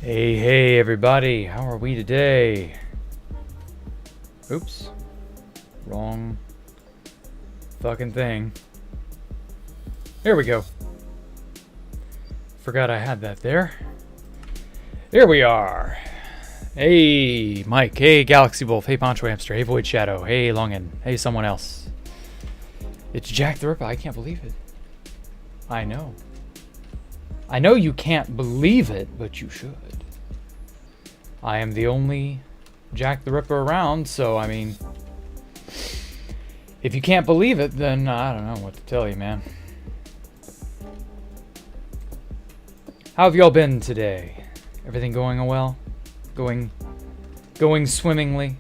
Hey everybody, how are we today? Oops, wrong fucking thing. There we go. Forgot I had that there. There we are. Hey Mike, hey Galaxy Wolf, hey Poncho Hamster, hey Void Shadow, hey Longin, hey someone else. It's Jack the Ripper, I can't believe it. I know. I know you can't believe it, but you should. I am the only Jack the Ripper around, so I mean, if you can't believe it, then I don't know what to tell you, man. How have y'all been today? Everything going well? Going swimmingly?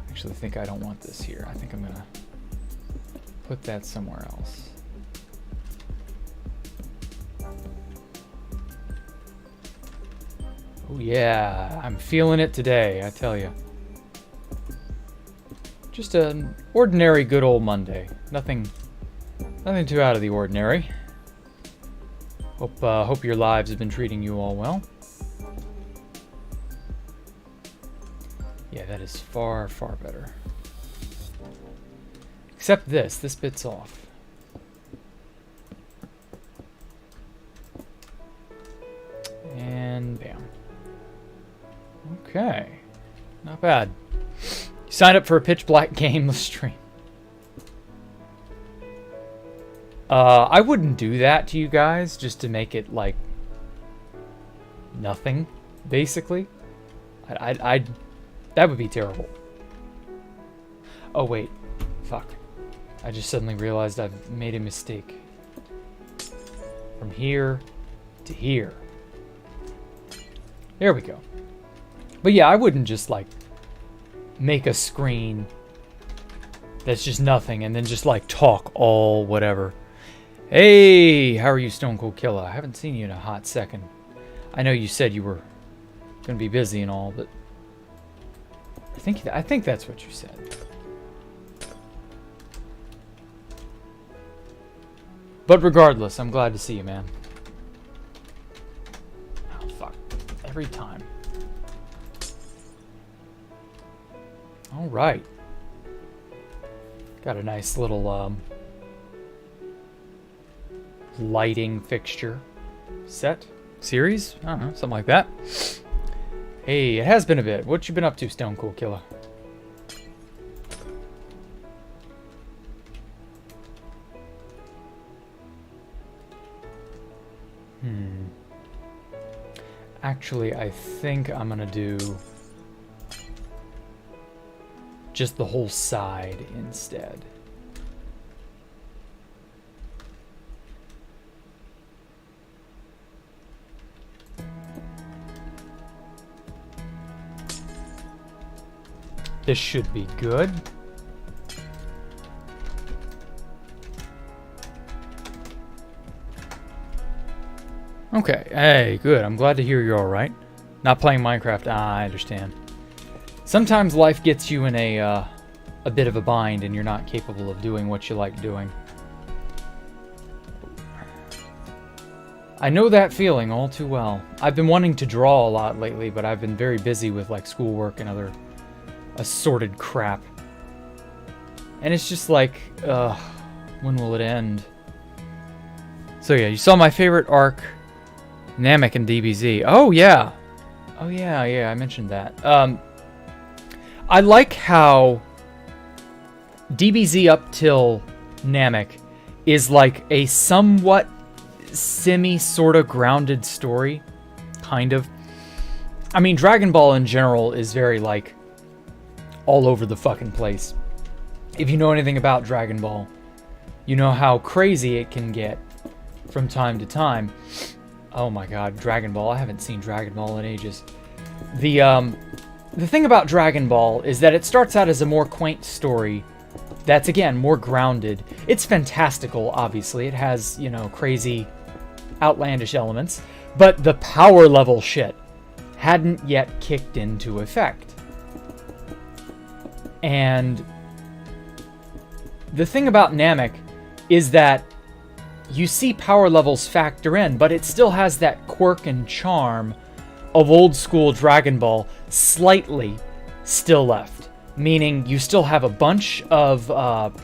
Actually, I think I don't want this here. I think I'm gonna put that somewhere else. Oh yeah, I'm feeling it today, I tell you. Just an ordinary good old Monday. Nothing too out of the ordinary. Hope your lives have been treating you all well. Yeah, that is far, far better. Except this bit's off. And bam. Okay, not bad. You signed up for a pitch black game stream. I wouldn't do that to you guys just to make it like nothing, basically. That would be terrible. Oh wait, fuck. I just suddenly realized I've made a mistake. From here to here. There we go. But yeah, I wouldn't just like make a screen that's just nothing and then just like talk all whatever. Hey, how are you, Stone Cold Killer? I haven't seen you in a hot second. I know you said you were gonna be busy and all, but I think that's what you said. But regardless, I'm glad to see you, man. fuck. Every time. Alright. Got a nice little lighting fixture set. Series? I don't know, something like that. Hey, it has been a bit. What you been up to, Stone Cool Killer? Actually, I think I'm gonna do just the whole side instead. This should be good. Okay, hey, good. I'm glad to hear you're alright. Not playing Minecraft, I understand. Sometimes life gets you in a bit of a bind and you're not capable of doing what you like doing. I know that feeling all too well. I've been wanting to draw a lot lately, but I've been very busy with like schoolwork and other assorted crap. And it's just like, when will it end? So yeah, you saw my favorite arc, Namek and DBZ. Oh yeah. Oh yeah, I mentioned that. I like how DBZ up till Namek is like a somewhat sort of grounded story. Kind of. I mean, Dragon Ball in general is very like all over the fucking place. If you know anything about Dragon Ball, you know how crazy it can get from time to time. Oh my god, Dragon Ball. I haven't seen Dragon Ball in ages. The thing about Dragon Ball is that it starts out as a more quaint story that's, again, more grounded. It's fantastical, obviously. It has, you know, crazy, outlandish elements. But the power level shit hadn't yet kicked into effect. And the thing about Namek is that you see power levels factor in, but it still has that quirk and charm of old school Dragon Ball slightly still left. Meaning you still have a bunch of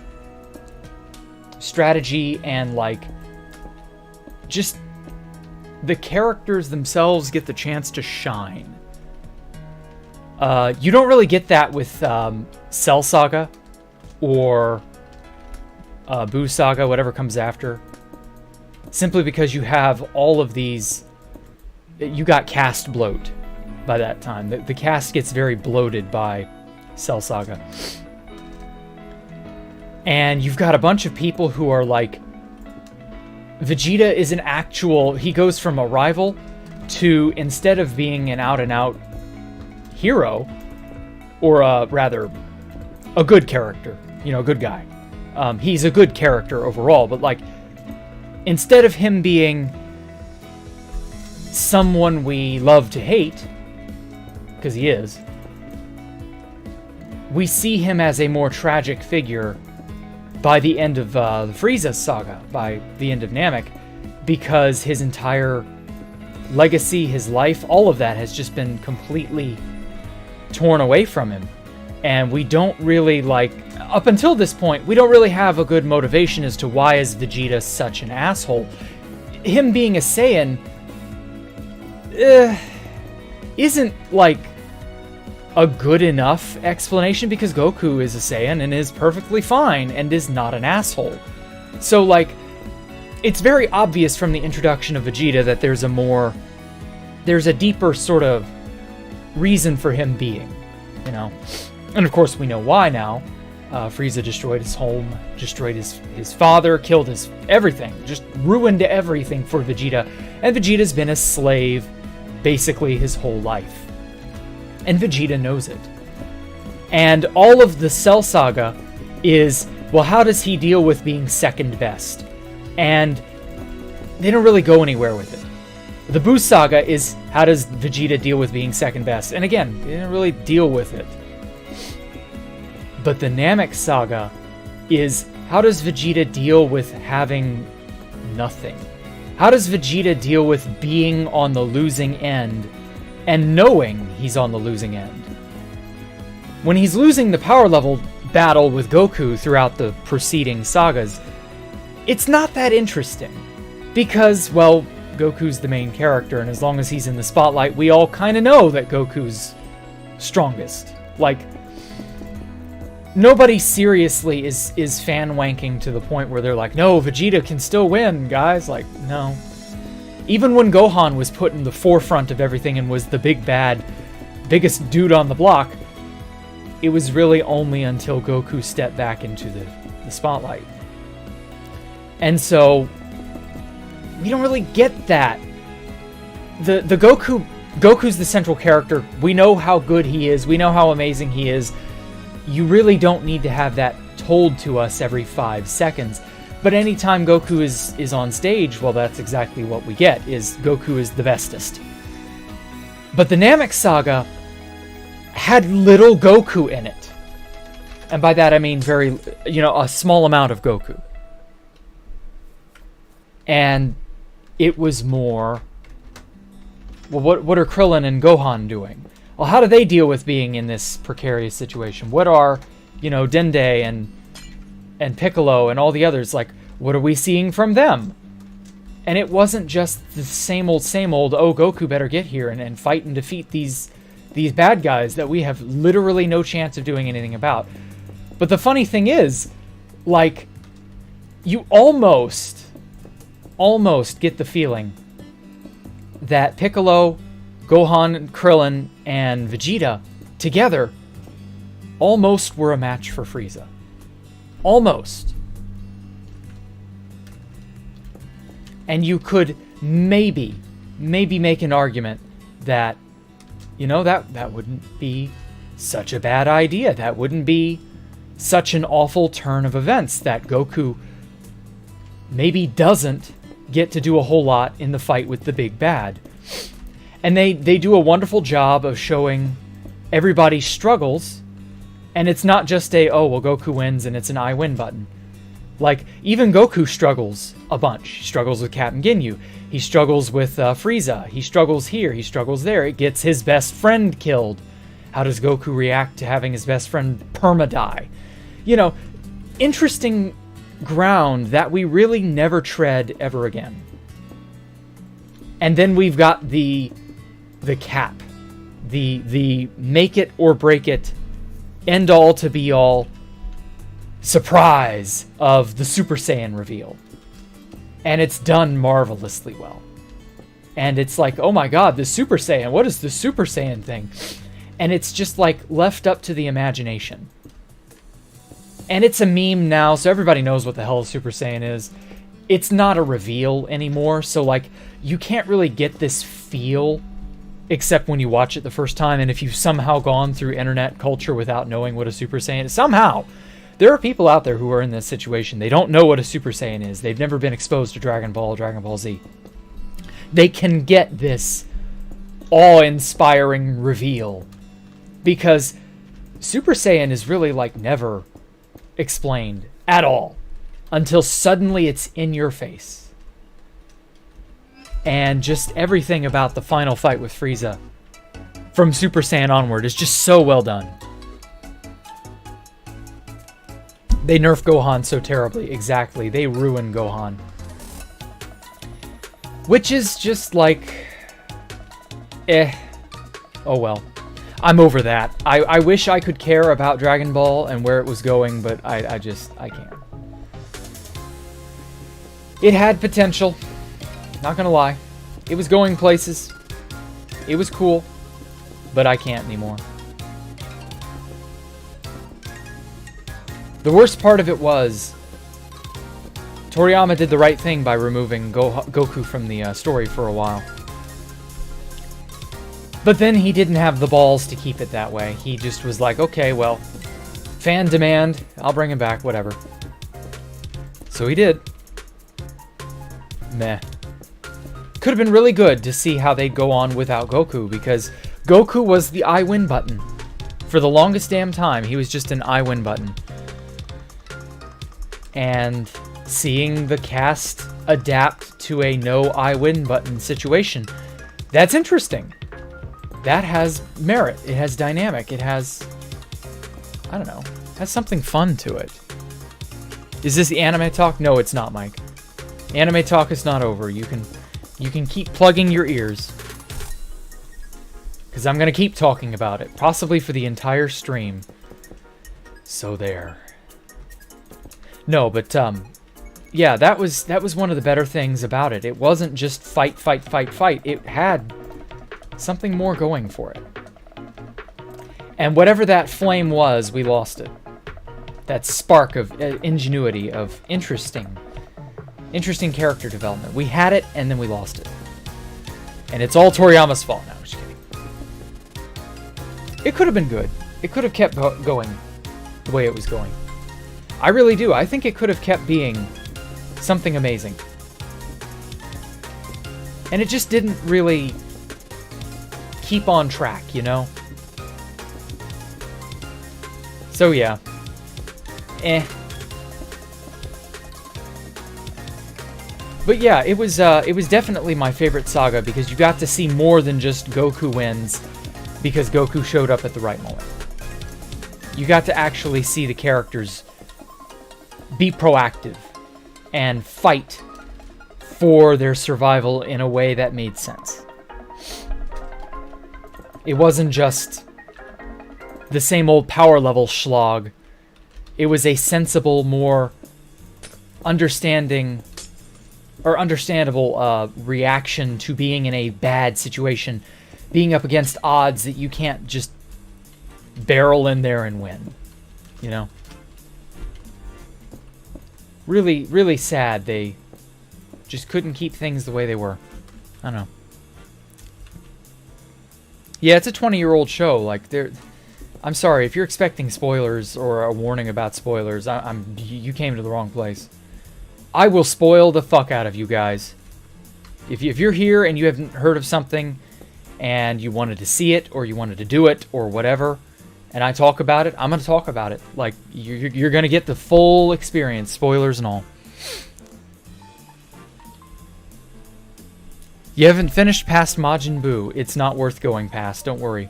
strategy and like just the characters themselves get the chance to shine. You don't really get that with Cell Saga or Buu Saga, whatever comes after. Simply because you have all of these... You got cast bloat by that time. The cast gets very bloated by Cell Saga. And you've got a bunch of people who are like... Vegeta is an actual... He goes from a rival to, instead of being an out-and-out hero, or rather, a good character. You know, a good guy. He's a good character overall, but like... Instead of him being someone we love to hate, because he is, we see him as a more tragic figure by the end of the Frieza saga, by the end of Namek, because his entire legacy, his life, all of that has just been completely torn away from him. And we don't really, like, up until this point, we don't really have a good motivation as to why is Vegeta such an asshole. Him being a Saiyan isn't, like, a good enough explanation, because Goku is a Saiyan and is perfectly fine and is not an asshole. So, like, it's very obvious from the introduction of Vegeta that there's a deeper sort of reason for him being, you know? And of course we know why now. Frieza destroyed his home, destroyed his father, killed his everything, just ruined everything for Vegeta. And Vegeta's been a slave basically his whole life. And Vegeta knows it. And all of the Cell Saga is, well, how does he deal with being second best? And they don't really go anywhere with it. The Buu Saga is, how does Vegeta deal with being second best? And again, they didn't really deal with it. But the Namek Saga is, how does Vegeta deal with having nothing? How does Vegeta deal with being on the losing end and knowing he's on the losing end? When he's losing the power level battle with Goku throughout the preceding sagas, it's not that interesting. Because, well, Goku's the main character, and as long as he's in the spotlight, we all kind of know that Goku's strongest. Like, nobody seriously is fan-wanking to the point where they're like, no, Vegeta can still win, guys. Like, no. Even when Gohan was put in the forefront of everything and was the big bad, biggest dude on the block, it was really only until Goku stepped back into the spotlight. And so, we don't really get that. The Goku's the central character. We know how good he is. We know how amazing he is. You really don't need to have that told to us every 5 seconds. But anytime Goku is on stage, well, that's exactly what we get, is Goku is the bestest. But the Namek Saga had little Goku in it. And by that I mean a small amount of Goku. And it was more, well, what are Krillin and Gohan doing? Well, how do they deal with being in this precarious situation? What are, Dende and Piccolo and all the others, like, what are we seeing from them? And it wasn't just the same old, oh, Goku better get here and fight and defeat these bad guys that we have literally no chance of doing anything about. But the funny thing is, like, you almost get the feeling that Piccolo, Gohan, Krillin, and Vegeta together almost were a match for Frieza. Almost. And you could maybe make an argument that, that wouldn't be such a bad idea. That wouldn't be such an awful turn of events, that Goku maybe doesn't get to do a whole lot in the fight with the big bad. And they do a wonderful job of showing everybody's struggles, and it's not just Goku wins and it's an I win button. Like, even Goku struggles a bunch. He struggles with Captain Ginyu. He struggles with Frieza. He struggles here. He struggles there. It gets his best friend killed. How does Goku react to having his best friend perma-die? Interesting ground that we really never tread ever again. And then we've got the cap. The make it or break it, end all to be all surprise of the Super Saiyan reveal. And it's done marvelously well. And it's like, oh my god, the Super Saiyan, what is the Super Saiyan thing? And it's just like left up to the imagination. And it's a meme now, so everybody knows what the hell a Super Saiyan is. It's not a reveal anymore, so like, you can't really get this feel except when you watch it the first time. And if you've somehow gone through internet culture without knowing what a Super Saiyan is, somehow, there are people out there who are in this situation. They don't know what a Super Saiyan is. They've never been exposed to Dragon Ball, Dragon Ball Z. They can get this awe-inspiring reveal because Super Saiyan is really like never explained at all until suddenly it's in your face. And just everything about the final fight with Frieza from Super Saiyan onward is just so well done. They nerf Gohan so terribly. Exactly. They ruin Gohan. Which is just like, oh well. I'm over that. I wish I could care about Dragon Ball and where it was going, but I can't. It had potential. Not gonna lie. It was going places. It was cool. But I can't anymore. The worst part of it was Toriyama did the right thing by removing Goku from the story for a while. But then he didn't have the balls to keep it that way. He just was like, okay, well, fan demand, I'll bring him back, whatever. So he did. Meh. Could have been really good to see how they'd go on without Goku, because Goku was the I win button. For the longest damn time, he was just an I win button. And seeing the cast adapt to a no I win button situation. That's interesting. That has merit. It has dynamic. It has, I don't know, has something fun to it. Is this the anime talk? No, it's not, Mike. Anime talk is not over. You can keep plugging your ears, because I'm gonna keep talking about it, possibly for the entire stream. So there. No, but yeah, that was one of the better things about it. It wasn't just fight, fight, fight, fight. It had something more going for it. And whatever that flame was, we lost it. That spark of ingenuity, of interesting character development. We had it, and then we lost it. And it's all Toriyama's fault. No, I'm just kidding. It could have been good. It could have kept going the way it was going. I really do. I think it could have kept being something amazing. And it just didn't really keep on track, you know? So yeah. But yeah, it was definitely my favorite saga, because you got to see more than just Goku wins because Goku showed up at the right moment. You got to actually see the characters be proactive and fight for their survival in a way that made sense. It wasn't just the same old power level slog. It was a sensible, more understandable reaction to being in a bad situation, being up against odds that you can't just barrel in there and win, you know? Really, really sad they just couldn't keep things the way they were. I don't know. Yeah, it's a 20-year-old show. Like, I'm sorry if you're expecting spoilers or a warning about spoilers. You came to the wrong place. I will spoil the fuck out of you guys. If you're here and you haven't heard of something and you wanted to see it or you wanted to do it or whatever, and I talk about it, I'm going to talk about it. Like, you're going to get the full experience, spoilers and all. You haven't finished past Majin Buu. It's not worth going past, don't worry.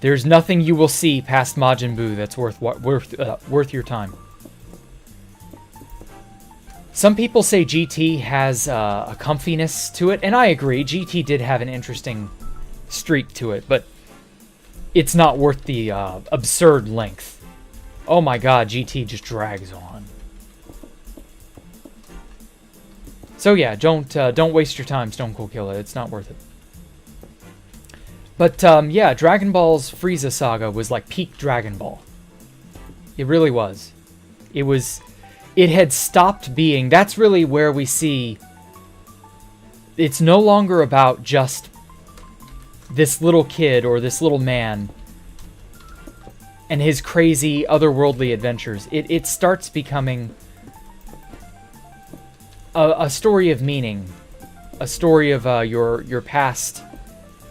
There's nothing you will see past Majin Buu that's worth your time. Some people say GT has a comfiness to it, and I agree. GT did have an interesting streak to it, but it's not worth the absurd length. Oh my god, GT just drags on. So yeah, don't waste your time, Stone Cold Killer. It's not worth it. But yeah, Dragon Ball's Frieza saga was like peak Dragon Ball. It really was. It had stopped being. That's really where we see. It's no longer about just this little kid or this little man and his crazy otherworldly adventures. It starts becoming a story of meaning, a story of your past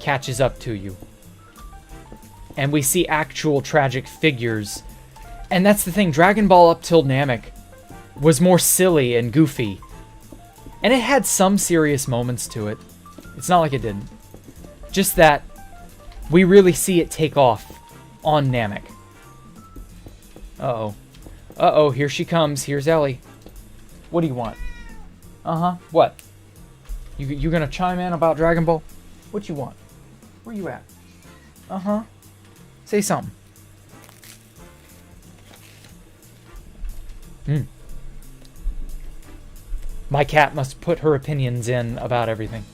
catches up to you, and we see actual tragic figures. And that's the thing. Dragon Ball up till Namek was more silly and goofy, and it had some serious moments to it. It's not like it didn't. Just that we really see it take off on Namek. Uh-oh. Uh-oh, here she comes. Here's Ellie. What do you want? Uh-huh. What? You gonna chime in about Dragon Ball? What you want? Where you at? Uh-huh. Say something. My cat must put her opinions in about everything.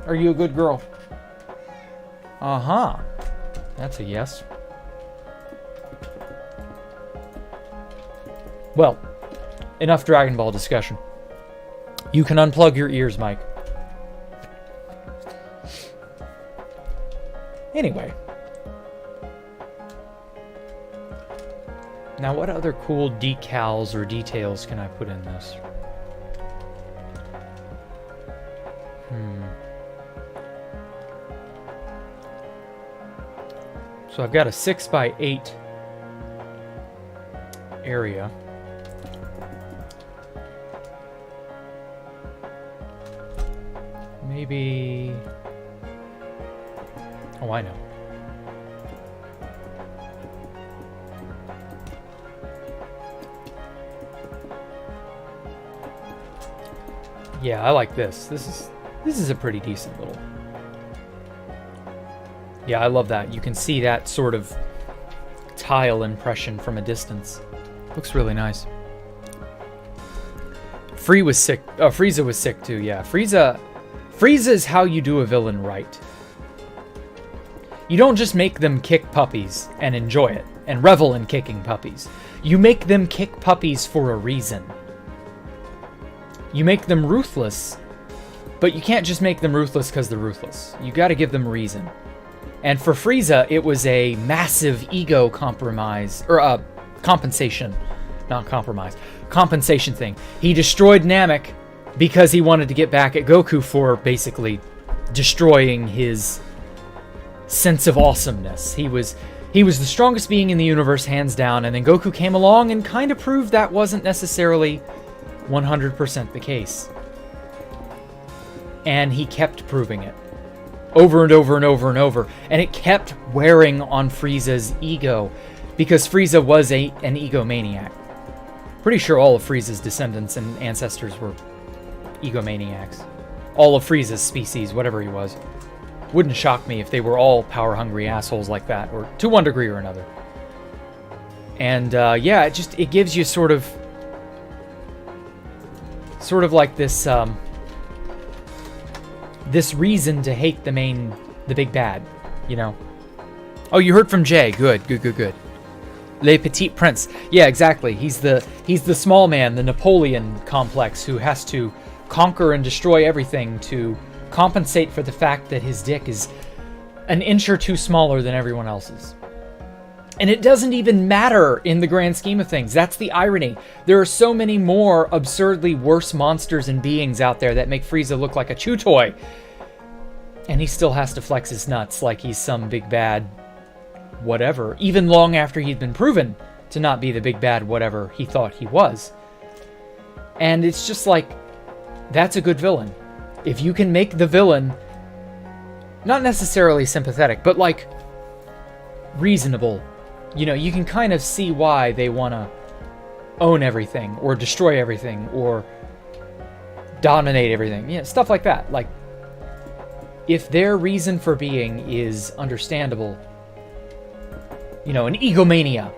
Are you a good girl? Uh-huh. That's a yes. Well, enough Dragon Ball discussion. You can unplug your ears, Mike. Anyway. Now, what other cool decals or details can I put in this? So I've got a 6x8 area. Maybe... Oh, I know. Yeah, I like this. This is a pretty decent little... Yeah, I love that. You can see that sort of tile impression from a distance. Looks really nice. Frieza was sick too, yeah. Frieza is how you do a villain right. You don't just make them kick puppies and enjoy it, and revel in kicking puppies. You make them kick puppies for a reason. You make them ruthless, but you can't just make them ruthless because they're ruthless. You gotta give them reason. And for Frieza, it was a massive ego compromise, or compensation, not compromise, compensation thing. He destroyed Namek because he wanted to get back at Goku for basically destroying his sense of awesomeness. He was the strongest being in the universe, hands down, and then Goku came along and kind of proved that wasn't necessarily 100% the case. And he kept proving it. Over and over and over and over. And it kept wearing on Frieza's ego, because Frieza was an egomaniac. Pretty sure all of Frieza's descendants and ancestors were egomaniacs. All of Frieza's species, whatever he was. Wouldn't shock me if they were all power-hungry assholes like that, or to one degree or another. And yeah, it gives you sort of like this this reason to hate the big bad, you know. Oh, you heard from Jay. Good. Le Petit Prince. Yeah, exactly. He's the small man, the Napoleon complex, who has to conquer and destroy everything to compensate for the fact that his dick is an inch or two smaller than everyone else's. And it doesn't even matter in the grand scheme of things. That's the irony. There are so many more absurdly worse monsters and beings out there that make Frieza look like a chew toy. And he still has to flex his nuts like he's some big bad whatever, even long after he'd been proven to not be the big bad whatever he thought he was. And it's just like, that's a good villain. If you can make the villain not necessarily sympathetic, but like reasonable, you know, you can kind of see why they want to own everything or destroy everything or dominate everything. Yeah, stuff like that. Like, if their reason for being is understandable, you know, an egomania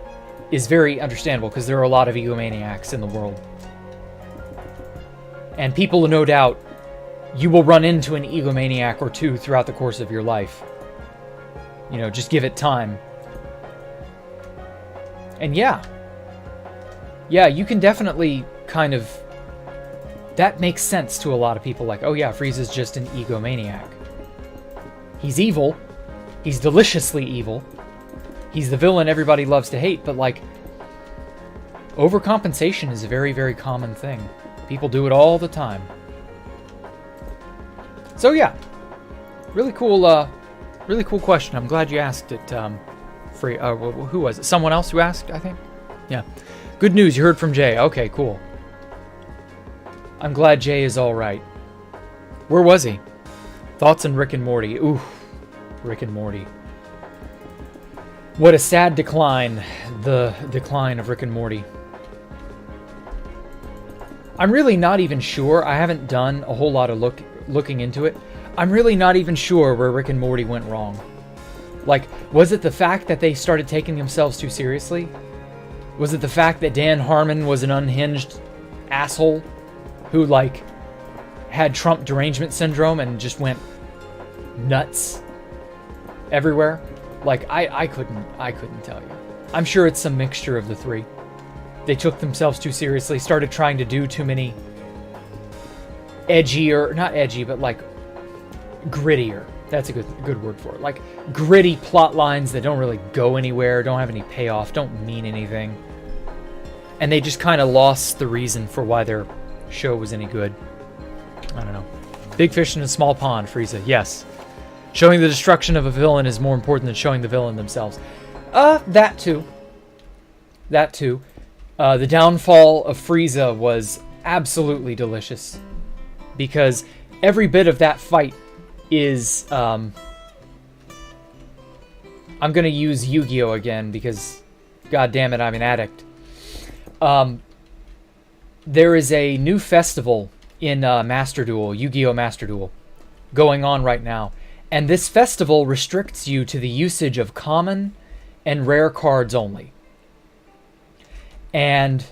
is very understandable because there are a lot of egomaniacs in the world. And people, no doubt, you will run into an egomaniac or two throughout the course of your life. You know, just give it time. And yeah, you can definitely kind of... That makes sense to a lot of people. Like, oh yeah, Frieza's just an egomaniac. He's evil. He's deliciously evil. He's the villain everybody loves to hate, but like, overcompensation is a very, very common thing. People do it all the time. So yeah, really cool question. I'm glad you asked it. Who was it? Someone else who asked, I think? Yeah. Good news, you heard from Jay. Okay, cool. I'm glad Jay is all right. Where was he? Thoughts on Rick and Morty. Ooh, Rick and Morty. What a sad decline, the decline of Rick and Morty. I'm really not even sure. I haven't done a whole lot of looking into it. I'm really not even sure where Rick and Morty went wrong. Like, was it the fact that they started taking themselves too seriously? Was it the fact that Dan Harmon was an unhinged asshole who, like, had Trump derangement syndrome and just went nuts everywhere? Like, I couldn't tell you. I'm sure it's some mixture of the three. They took themselves too seriously, started trying to do too many edgy, or not edgy, but like grittier. That's a good word for it. Like gritty plot lines that don't really go anywhere, don't have any payoff, don't mean anything. And they just kind of lost the reason for why their show was any good. I don't know. Big fish in a small pond, Frieza. Yes. Showing the destruction of a villain is more important than showing the villain themselves. That too. That too. The downfall of Frieza was absolutely delicious. Because every bit of that fight is... I'm going to use Yu-Gi-Oh! Again because, god damn it, I'm an addict. There is a new festival in Master Duel, Yu-Gi-Oh! Master Duel, going on right now. And this festival restricts you to the usage of common and rare cards only. And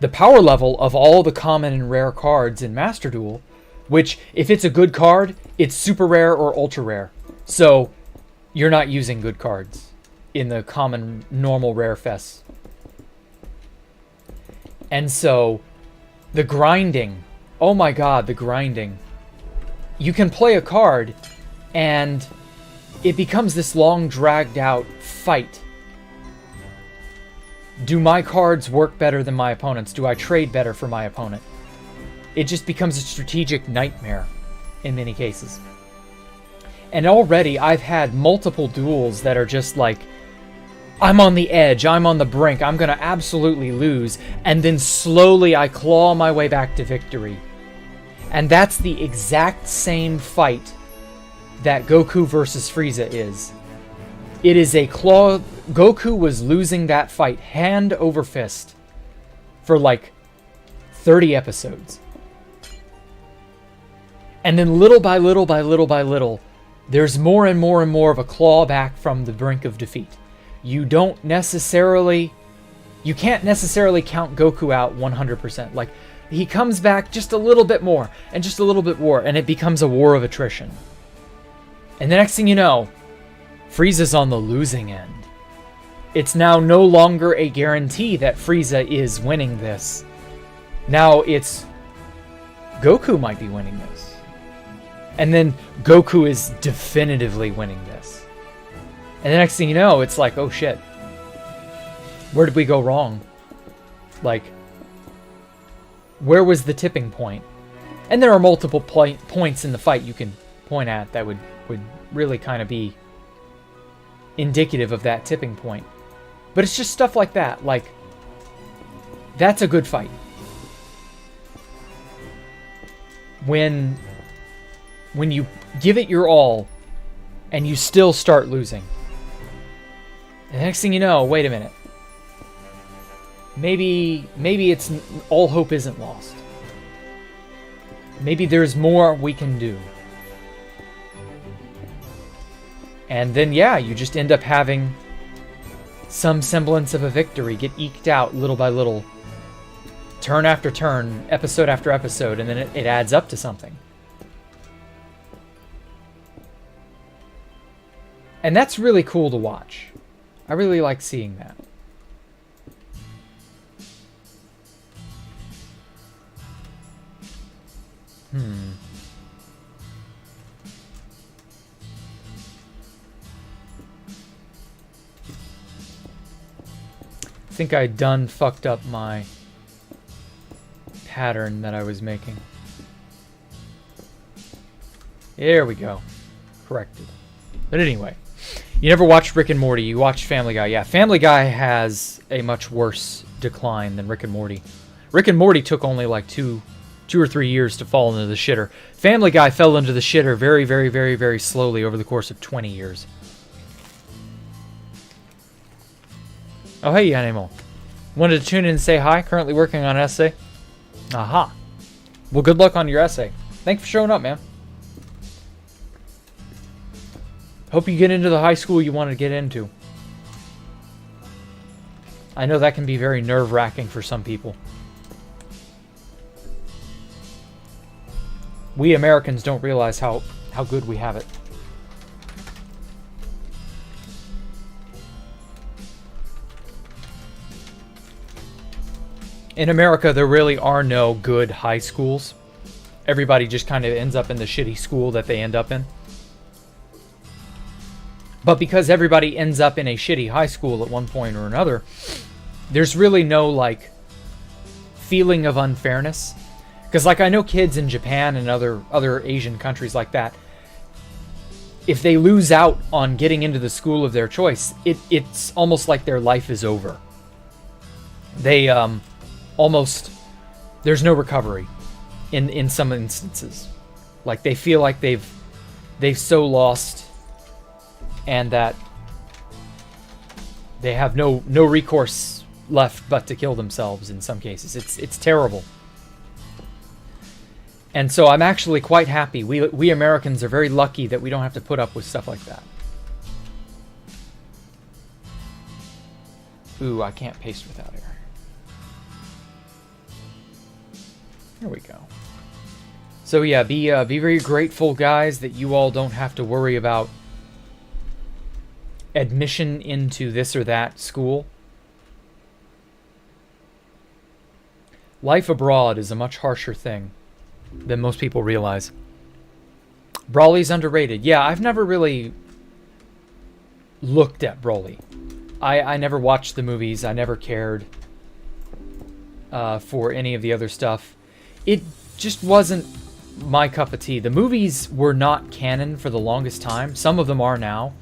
the power level of all the common and rare cards in Master Duel, which, if it's a good card, it's super rare or ultra rare. So, you're not using good cards in the common, normal, rare fests. And so, the grinding. Oh my god, the grinding. You can play a card, and it becomes this long, dragged-out fight. Do my cards work better than my opponent's? Do I trade better for my opponent? It just becomes a strategic nightmare in many cases. And already I've had multiple duels that are just like, I'm on the edge, I'm on the brink, I'm gonna absolutely lose, and then slowly I claw my way back to victory. And that's the exact same fight that Goku versus Frieza is. It is a claw... Goku was losing that fight hand over fist for like 30 episodes. And then little by little by little by little, there's more and more and more of a claw back from the brink of defeat. You can't necessarily count Goku out 100%. Like, he comes back just a little bit more, and just a little bit more, and it becomes a war of attrition. And the next thing you know, Frieza's on the losing end. It's now no longer a guarantee that Frieza is winning this. Now it's Goku might be winning this. And then Goku is definitively winning this. And the next thing you know, it's like, oh shit. Where did we go wrong? Like, where was the tipping point? And there are multiple points in the fight you can point at that would really kind of be indicative of that tipping point. But it's just stuff like that. Like, that's a good fight. When you give it your all and you still start losing. And the next thing you know, wait a minute. Maybe it's all hope isn't lost. Maybe there's more we can do. And then, yeah, you just end up having some semblance of a victory get eked out little by little, turn after turn, episode after episode, and then it adds up to something. And that's really cool to watch. I really like seeing that. I think I done fucked up my pattern that I was making. There we go. Corrected. But anyway, you never watched Rick and Morty. You watched Family Guy. Yeah, Family Guy has a much worse decline than Rick and Morty. Rick and Morty took only like two or 3 years to fall into the shitter. Family Guy fell into the shitter very, very, very, very slowly over the course of 20 years. Oh, hey, Animal. Wanted to tune in and say hi. Currently working on an essay. Aha. Well, good luck on your essay. Thanks for showing up, man. Hope you get into the high school you want to get into. I know that can be very nerve-wracking for some people. We Americans don't realize how good we have it. In America, there really are no good high schools. Everybody just kind of ends up in the shitty school that they end up in. But because everybody ends up in a shitty high school at one point or another, there's really no, like, feeling of unfairness. Because, like, I know kids in Japan and other Asian countries like that, if they lose out on getting into the school of their choice, it's almost like their life is over. They almost, there's no recovery in some instances. Like they feel like they've so lost, and that they have no recourse left but to kill themselves in some cases. It's terrible. And so I'm actually quite happy. We Americans are very lucky that we don't have to put up with stuff like that. Ooh, I can't paste without air. There we go. So yeah, be very grateful, guys, that you all don't have to worry about admission into this or that school. Life abroad is a much harsher thing than most people realize. Brawly's underrated. Yeah, I've never really looked at Brawly. I never watched the movies. I never cared for any of the other stuff. It just wasn't my cup of tea. The movies were not canon for the longest time. Some of them are now.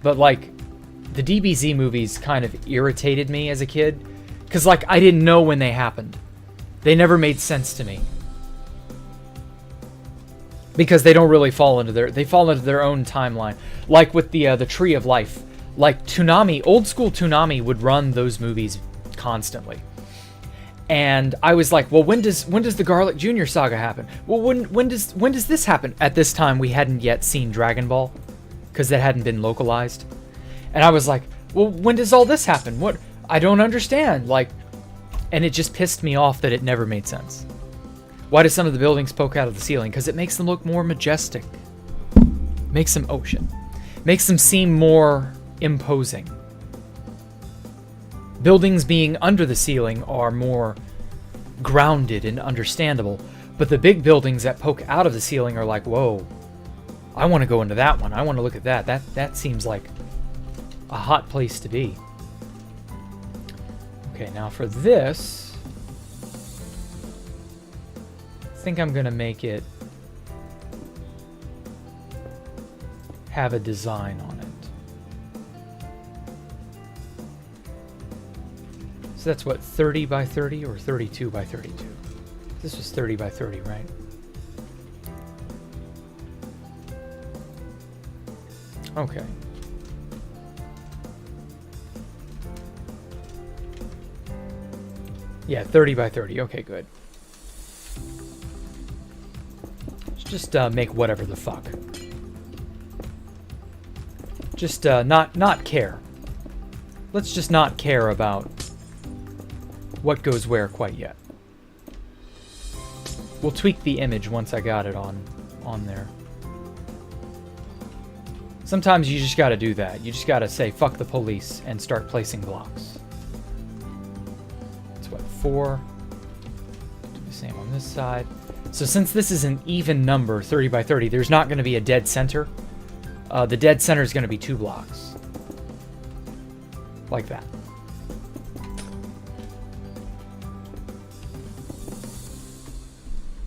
But like, the DBZ movies kind of irritated me as a kid. Because like, I didn't know when they happened. They never made sense to me. Because they don't really fall into their own timeline. Like with the Tree of Life. Like Toonami, old school Toonami would run those movies constantly. And I was like, well, when does the Garlic Jr. saga happen? Well, when does this happen? At this time, we hadn't yet seen Dragon Ball, because that hadn't been localized. And I was like, well, when does all this happen? What? I don't understand. Like, and it just pissed me off that it never made sense. Why do some of the buildings poke out of the ceiling? Because it makes them look more majestic. Makes them makes them seem more imposing. Buildings being under the ceiling are more grounded and understandable, but the big buildings that poke out of the ceiling are like, whoa, I want to go into that one. I want to look at that. That seems like a hot place to be. Okay, now for this, I think I'm going to make it have a design on it. So that's what, 30 by 30 or 32 by 32? This was 30 by 30, right? Okay. Yeah, 30 by 30. Okay, good. Let's just make whatever the fuck. Just not care. Let's just not care about what goes where quite yet. We'll tweak the image once I got it on there. Sometimes you just gotta do that. You just gotta say fuck the police and start placing blocks. That's what, 4. Do the same on this side. So since this is an even number, 30 by 30, there's not gonna be a dead center. The dead center is gonna be 2 blocks. Like that.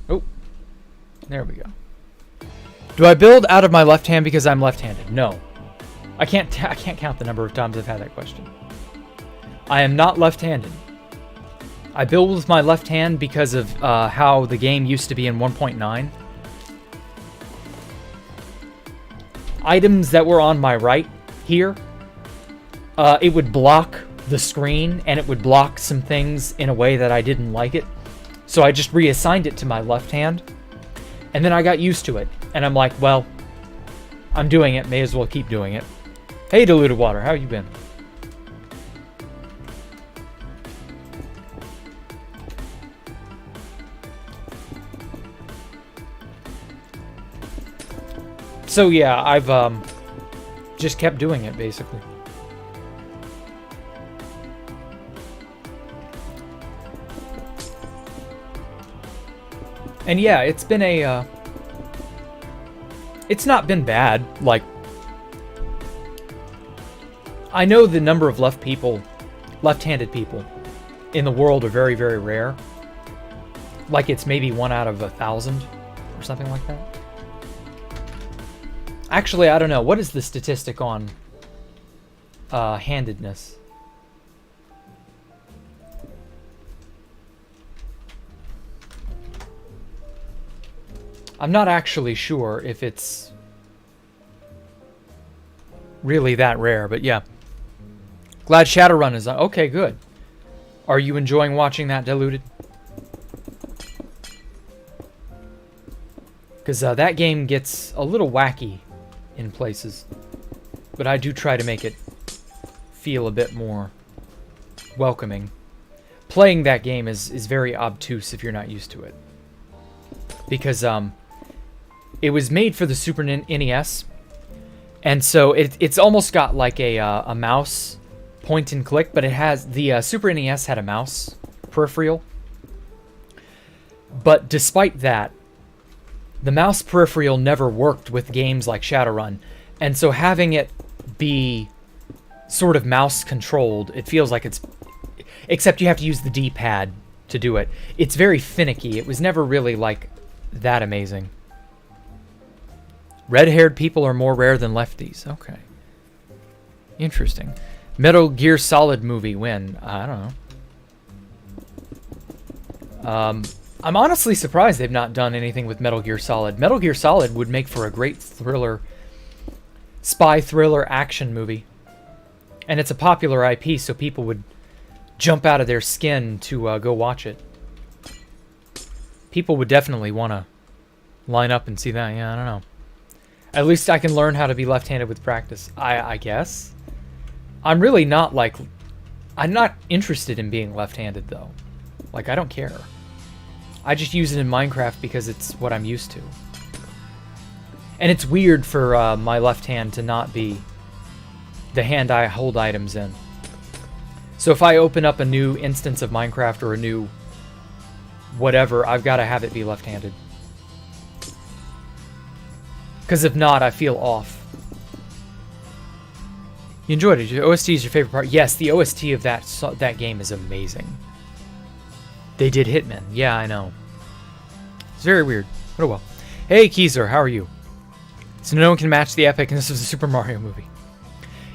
Oh, there we go. Do I build out of my left hand because I'm left-handed? No. I can't count the number of times I've had that question. I am not left-handed. I build with my left hand because of how the game used to be in 1.9. Items that were on my right here, it would block the screen, and it would block some things in a way that I didn't like it. So I just reassigned it to my left hand, and then I got used to it. And I'm like, well, I'm doing it, may as well keep doing it. Hey, Diluted Water, how you been? So yeah, I've just kept doing it, basically. And yeah, it's been a... it's not been bad. Like, I know the number of left-handed people in the world are very, very rare. Like, it's maybe 1 out of 1,000 or something like that. Actually, I don't know. What is the statistic on handedness? I'm not actually sure if it's really that rare, but yeah. Glad Shadowrun is on. Okay, good. Are you enjoying watching that, Diluted? Because that game gets a little wacky in places. But I do try to make it feel a bit more welcoming. Playing that game is very obtuse if you're not used to it. Because it was made for the Super NES. And so it's almost got like a mouse point and click, but it has the Super NES had a mouse peripheral. But despite that, the mouse peripheral never worked with games like Shadowrun. And so having it be sort of mouse controlled, it feels like it's... Except you have to use the D-pad to do it. It's very finicky. It was never really like that amazing. Red-haired people are more rare than lefties. Okay. Interesting. Metal Gear Solid movie, when? I don't know. I'm honestly surprised they've not done anything with Metal Gear Solid. Metal Gear Solid would make for a great thriller, spy thriller action movie. And it's a popular IP, so people would jump out of their skin to go watch it. People would definitely want to line up and see that. Yeah, I don't know. At least I can learn how to be left-handed with practice, I guess. I'm really not, like... I'm not interested in being left-handed, though. Like, I don't care. I just use it in Minecraft because it's what I'm used to. And it's weird for my left hand to not be the hand I hold items in. So if I open up a new instance of Minecraft or a new whatever, I've got to have it be left-handed. Because if not, I feel off. You enjoyed it? Your OST is your favorite part? Yes, the OST of that game is amazing. They did Hitman. Yeah, I know. It's very weird. But oh well. Hey, Keezer, how are you? So no one can match the epicness of the Super Mario movie.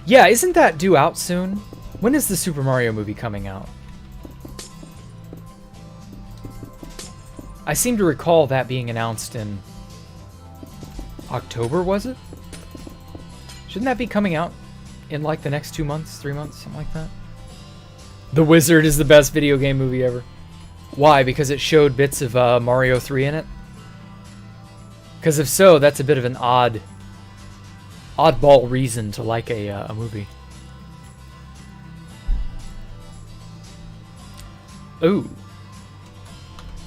Yeah, isn't that due out soon? When is the Super Mario movie coming out? I seem to recall that being announced in October, was it? Shouldn't that be coming out in like the next 2 months, 3 months, something like that? The Wizard is the best video game movie ever. Why? Because it showed bits of Mario 3 in it? Because if so, that's a bit of an oddball reason to like a movie. Ooh.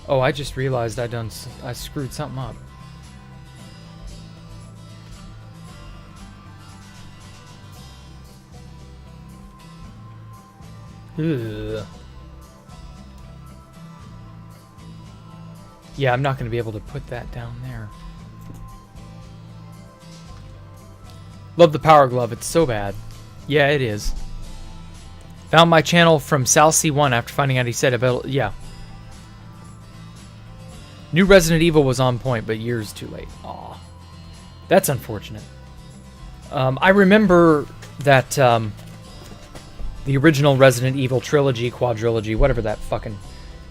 Oh, I just realized I screwed something up. Ugh. Yeah, I'm not going to be able to put that down there. Love the Power Glove. It's so bad. Yeah, it is. Found my channel from Sal C1 after finding out he said about... Yeah. New Resident Evil was on point, but years too late. Aw. That's unfortunate. I remember that the original Resident Evil trilogy, quadrilogy, whatever that fucking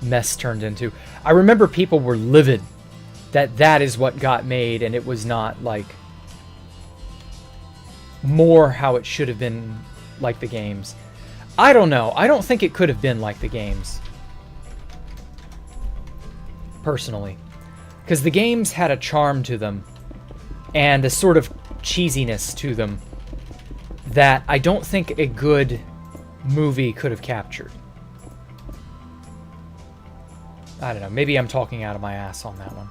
mess turned into. I remember people were livid that is what got made, and it was not, like, more how it should have been like the games. I don't know. I don't think it could have been like the games. Personally. Because the games had a charm to them, and a sort of cheesiness to them that I don't think a good movie could have captured. I don't know. Maybe I'm talking out of my ass on that one.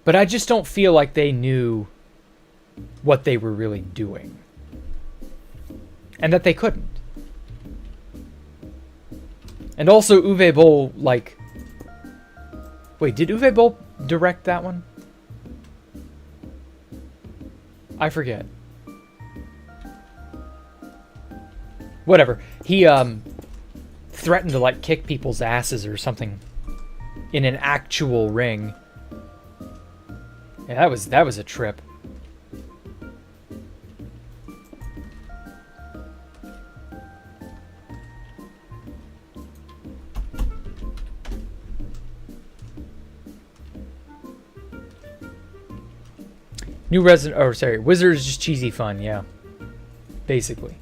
But I just don't feel like they knew what they were really doing. And that they couldn't. And also Uwe Boll, like... Wait, did Uwe Boll direct that one? I forget. Whatever. He, threatened to, like, kick people's asses or something in an actual ring. Yeah, that was a trip. New Resident, or sorry, Wizard is just cheesy fun, yeah. Basically.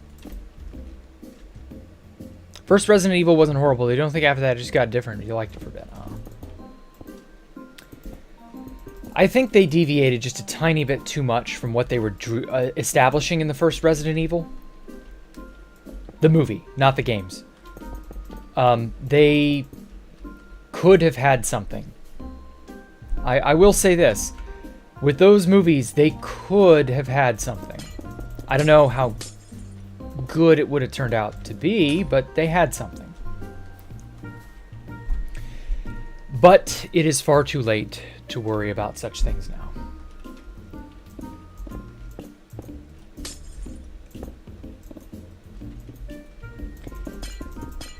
First Resident Evil wasn't horrible. You don't think after that it just got different? You liked it for a bit, huh? I think they deviated just a tiny bit too much from what they were establishing in the first Resident Evil. The movie, not the games. They could have had something. I will say this. With those movies, they could have had something. I don't know how good it would have turned out to be, but they had something. But it is far too late to worry about such things now.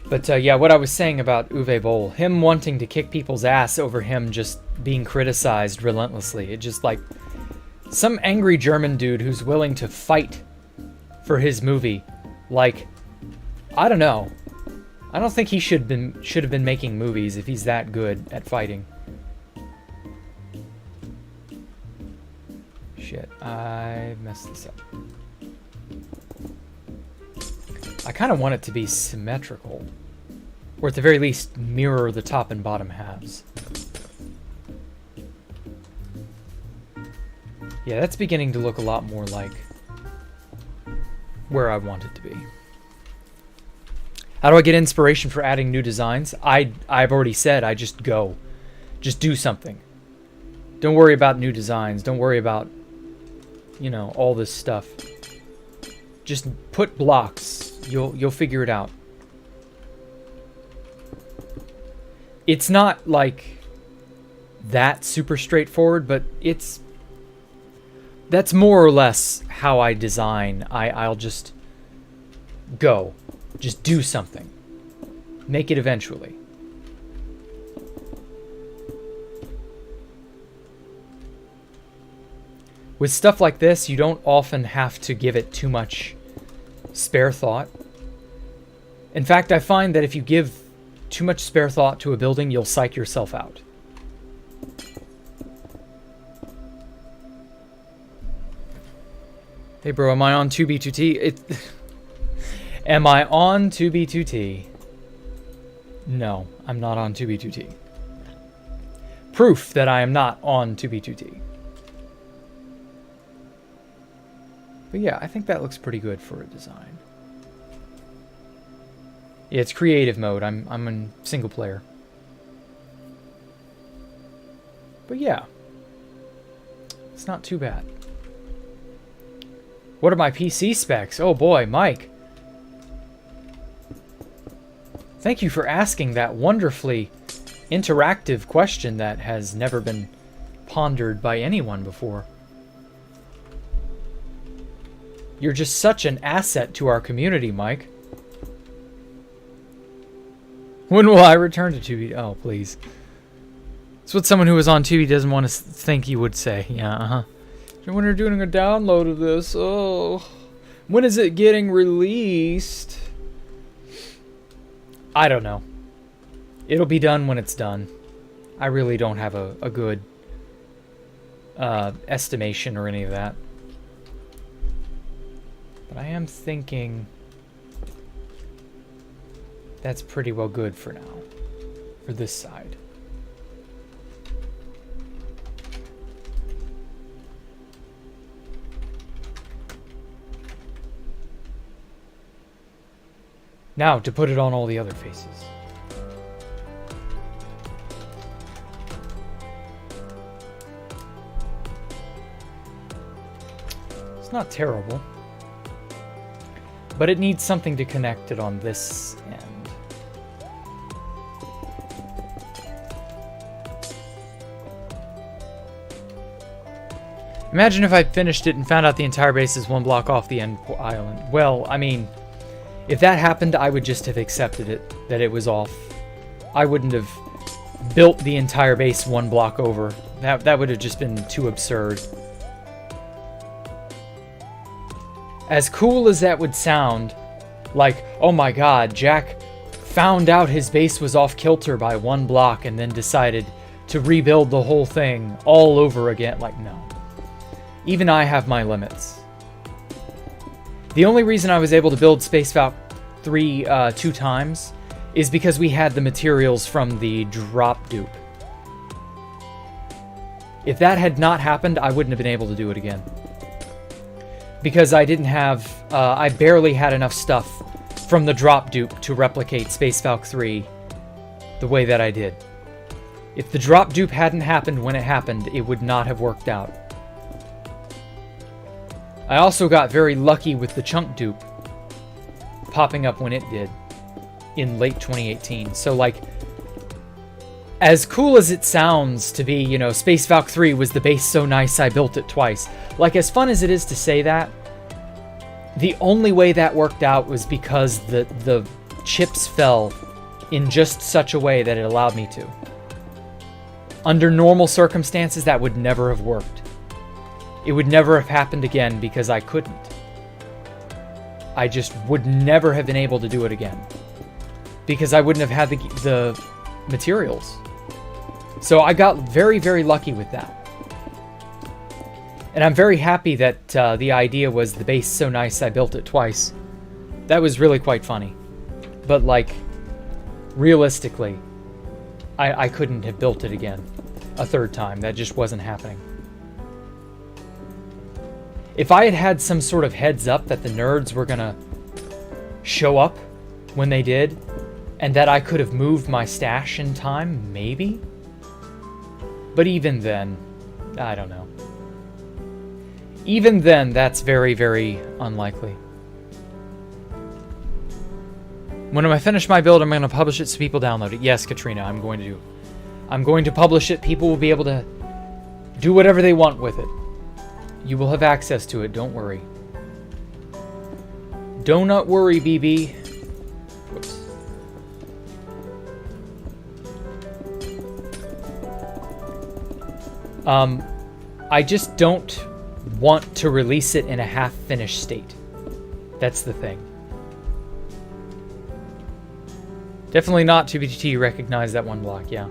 But yeah, what I was saying about Uwe Boll, him wanting to kick people's ass over him just being criticized relentlessly. It just like some angry German dude who's willing to fight for his movie. Like, I don't know. I don't think he should have been making movies if he's that good at fighting. Shit, I messed this up. I kind of want it to be symmetrical. Or at the very least, mirror the top and bottom halves. Yeah, that's beginning to look a lot more like where I want it to be. How do I get inspiration for adding new designs? I've already said, I just go. Just do something. Don't worry about new designs. Don't worry about, you know, all this stuff. Just put blocks. You'll figure it out. It's not like that super straightforward, but that's more or less how I design. I'll just go. Just do something. Make it eventually. With stuff like this, you don't often have to give it too much spare thought. In fact, I find that if you give too much spare thought to a building, you'll psych yourself out. Hey bro, am I on 2B2T? Am I on 2B2T? No, I'm not on 2B2T. Proof that I am not on 2B2T. But yeah, I think that looks pretty good for a design. Yeah, it's creative mode. I'm in single player. But yeah. It's not too bad. What are my PC specs? Oh boy, Mike. Thank you for asking that wonderfully interactive question that has never been pondered by anyone before. You're just such an asset to our community, Mike. When will I return to 2B? Oh, please. It's what someone who was on 2B doesn't want to think you would say. Yeah, uh-huh. When are you doing a download of this? Oh. When is it getting released? I don't know. It'll be done when it's done. I really don't have a good estimation or any of that. But I am thinking that's pretty well good for now. For this side. Now, to put it on all the other faces. It's not terrible. But it needs something to connect it on this end. Imagine if I finished it and found out the entire base is one block off the end island. Well, I mean, if that happened, I would just have accepted it, that it was off. I wouldn't have built the entire base one block over. That would have just been too absurd. As cool as that would sound, like, oh my god, Jack found out his base was off kilter by one block and then decided to rebuild the whole thing all over again. Like, no. Even I have my limits. The only reason I was able to build Space Valk 3 2 times is because we had the materials from the drop dupe. If that had not happened, I wouldn't have been able to do it again. Because I didn't have, I barely had enough stuff from the drop dupe to replicate Space Valk 3 the way that I did. If the drop dupe hadn't happened when it happened, it would not have worked out. I also got very lucky with the chunk dupe popping up when it did in late 2018. So, like, as cool as it sounds to be, you know, Space Valk 3 was the base so nice I built it twice. Like, as fun as it is to say that, the only way that worked out was because the chips fell in just such a way that it allowed me to. Under normal circumstances, that would never have worked. It would never have happened again because I couldn't. I just would never have been able to do it again. Because I wouldn't have had the materials. So I got very, very lucky with that. And I'm very happy that the idea was the base so nice I built it twice. That was really quite funny. But, like, realistically, I couldn't have built it again a third time. That just wasn't happening. If I had had some sort of heads up that the nerds were gonna show up when they did, and that I could have moved my stash in time, maybe? But even then, I don't know. Even then, that's very, very unlikely. When I finish my build, I'm going to publish it so people download it. Yes, Katrina, I'm going to do. I'm going to publish it. People will be able to do whatever they want with it. You will have access to it, don't worry. Do not worry, BB. Whoops. I just don't want to release it in a half-finished state. That's the thing. Definitely not 2BTT recognize that one block, yeah.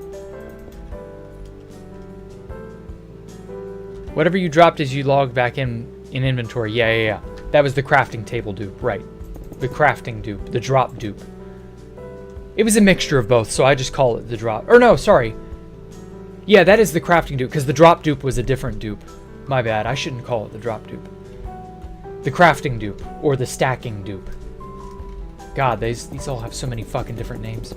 Whatever you dropped as you logged back in inventory, yeah. That was the crafting table dupe, right. The crafting dupe, the drop dupe. It was a mixture of both, so I just call it the drop. Or no, sorry. Yeah, that is the crafting dupe, because the drop dupe was a different dupe. My bad, I shouldn't call it the drop dupe. The crafting dupe, or the stacking dupe. God, these all have so many fucking different names.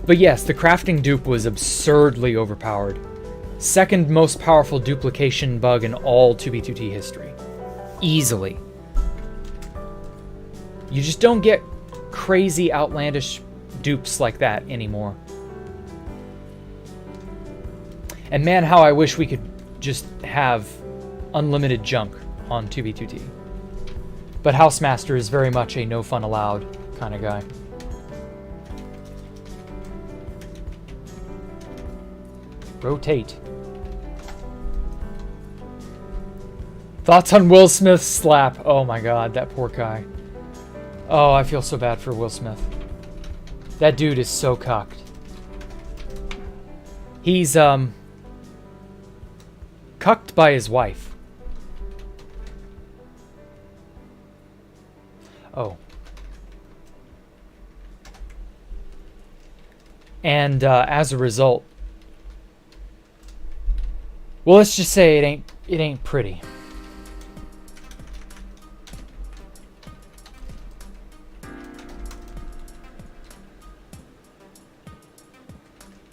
But yes, the crafting dupe was absurdly overpowered. Second most powerful duplication bug in all 2B2T history. Easily. You just don't get crazy, outlandish dupes like that anymore. And man, how I wish we could just have unlimited junk on 2B2T. But Housemaster is very much a no fun allowed kind of guy. Rotate. Thoughts on Will Smith's slap? Oh my god, that poor guy. Oh, I feel so bad for Will Smith. That dude is so cocked. He's, cucked by his wife. Oh. And, as a result... Well, let's just say it ain't pretty.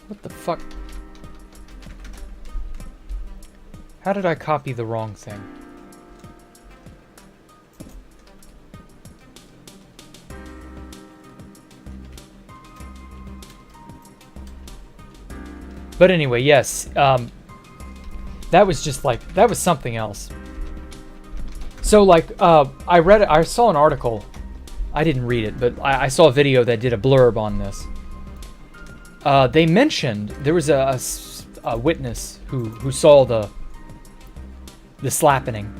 What the fuck? How did I copy the wrong thing? But anyway, yes, that was just like, that was something else. So like, I saw an article, I didn't read it, but I saw a video that did a blurb on this. they mentioned there was a witness who saw the slappening,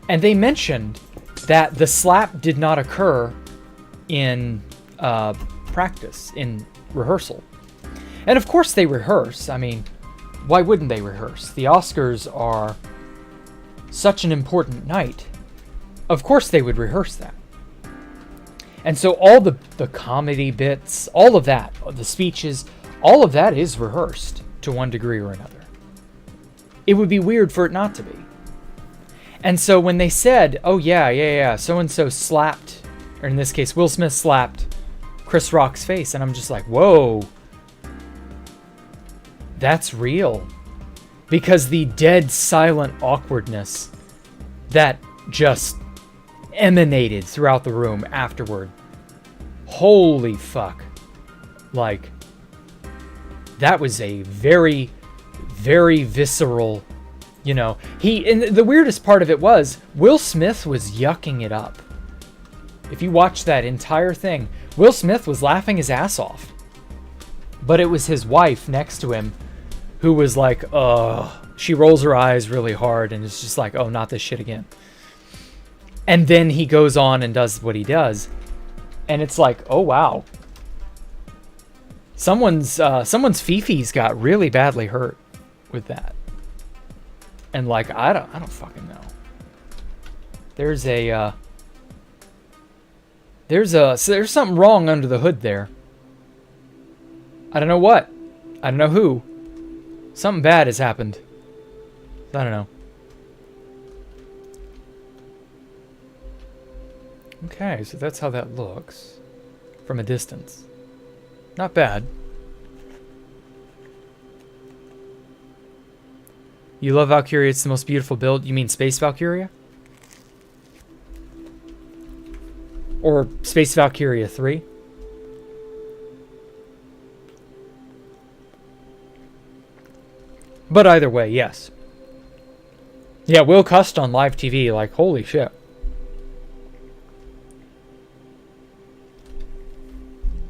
and they mentioned that the slap did not occur in practice, in rehearsal. And of course they rehearse. I mean, why wouldn't they rehearse? The Oscars are such an important night. Of course they would rehearse that. And so all the comedy bits, all of that, the speeches, all of that is rehearsed to one degree or another. It would be weird for it not to be. And so when they said, oh yeah, so-and-so slapped, or in this case, Will Smith slapped Chris Rock's face, and I'm just like, whoa, that's real. Because the dead silent awkwardness that just emanated throughout the room afterward, holy fuck. Like, that was a very, very visceral, you know, and the weirdest part of it was Will Smith was yucking it up. If you watch that entire thing, Will Smith was laughing his ass off. But it was his wife next to him who was like, she rolls her eyes really hard and it's just like, oh, not this shit again. And then he goes on and does what he does. And it's like, oh, wow. Someone's fifis got really badly hurt with that. And like, I don't fucking know. There's something wrong under the hood there. I don't know what. I don't know who. Something bad has happened. I don't know. Okay, so that's how that looks from a distance. Not bad. You love Valkyria, it's the most beautiful build. You mean Space Valkyria? Or Space Valkyria 3? But either way, yes. Yeah, Will cussed on live TV, like, holy shit.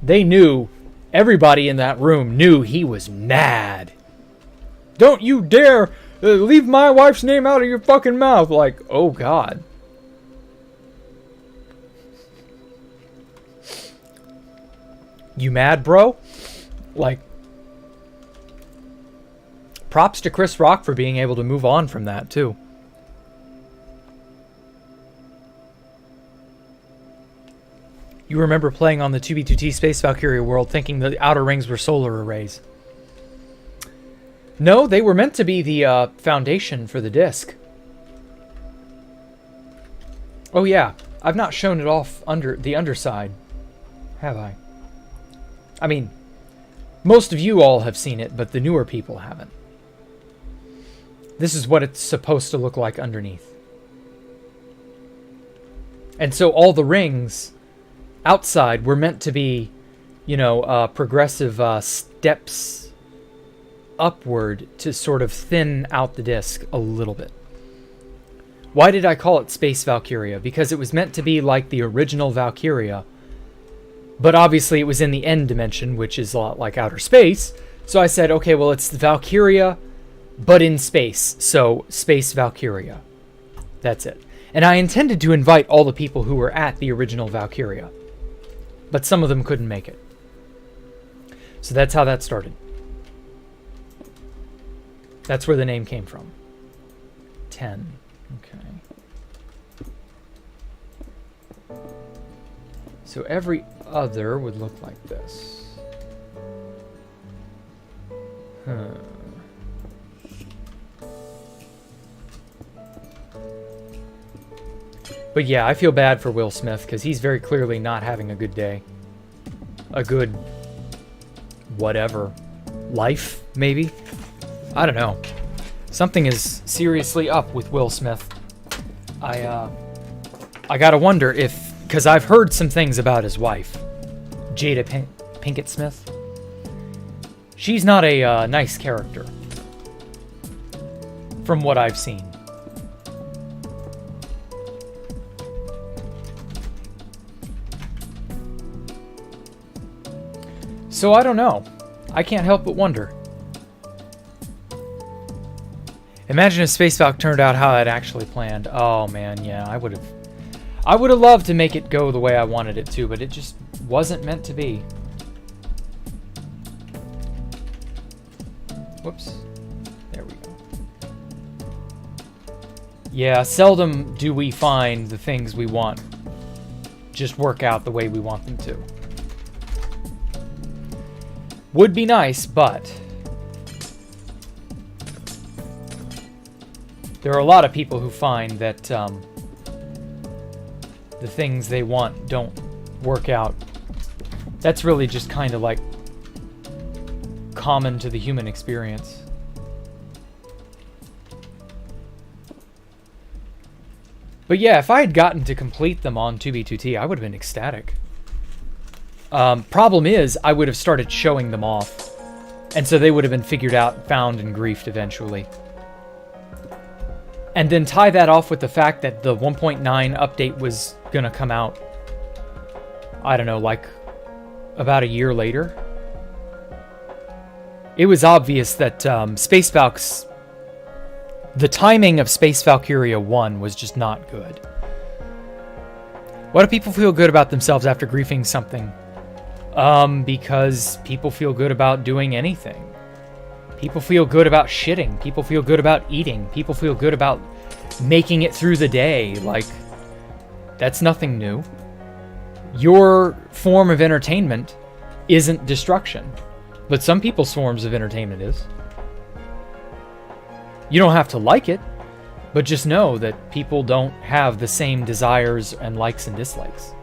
They knew, everybody in that room knew he was mad. Don't you dare leave my wife's name out of your fucking mouth. Like, oh God. You mad, bro? Like, props to Chris Rock for being able to move on from that, too. You remember playing on the 2B2T Space Valkyria world thinking the outer rings were solar arrays. No, they were meant to be the foundation for the disc. Oh yeah, I've not shown it off under the underside, have I? I mean, most of you all have seen it, but the newer people haven't. This is what it's supposed to look like underneath. And so all the rings outside were meant to be, you know, progressive steps upward to sort of thin out the disc a little bit. Why did I call it Space Valkyria? Because it was meant to be like the original Valkyria, but obviously it was in the end dimension, which is a lot like outer space. So I said, okay, well, it's the Valkyria, but in space. So Space Valkyria. That's it. And I intended to invite all the people who were at the original Valkyria, but some of them couldn't make it. So that's how that started. That's where the name came from. 10. Okay. So every other would look like this. Huh. But yeah, I feel bad for Will Smith because he's very clearly not having a good day. A good whatever. Life, maybe? I don't know. Something is seriously up with Will Smith. I gotta wonder if... Because I've heard some things about his wife, Jada Pinkett Smith. She's not a nice character, from what I've seen. So I don't know. I can't help but wonder. Imagine if Space Valk turned out how I'd actually planned. Oh man, yeah, I would have loved to make it go the way I wanted it to, but it just wasn't meant to be. Whoops. There we go. Yeah, seldom do we find the things we want just work out the way we want them to. Would be nice, but there are a lot of people who find that the things they want don't work out. That's really just kind of like common to the human experience. But yeah, if I had gotten to complete them on 2B2T, I would have been ecstatic. Problem is, I would have started showing them off. And so they would have been figured out, found, and griefed eventually. And then tie that off with the fact that the 1.9 update was gonna come out, I don't know, like about a year later. It was obvious that Space Valk's... the timing of Space Valkyria 1 was just not good. Why do people feel good about themselves after griefing something? Because people feel good about doing anything. People feel good about shitting. People feel good about eating. People feel good about making it through the day. Like, that's nothing new. Your form of entertainment isn't destruction, but some people's forms of entertainment is. You don't have to like it, but just know that people don't have the same desires and likes and dislikes.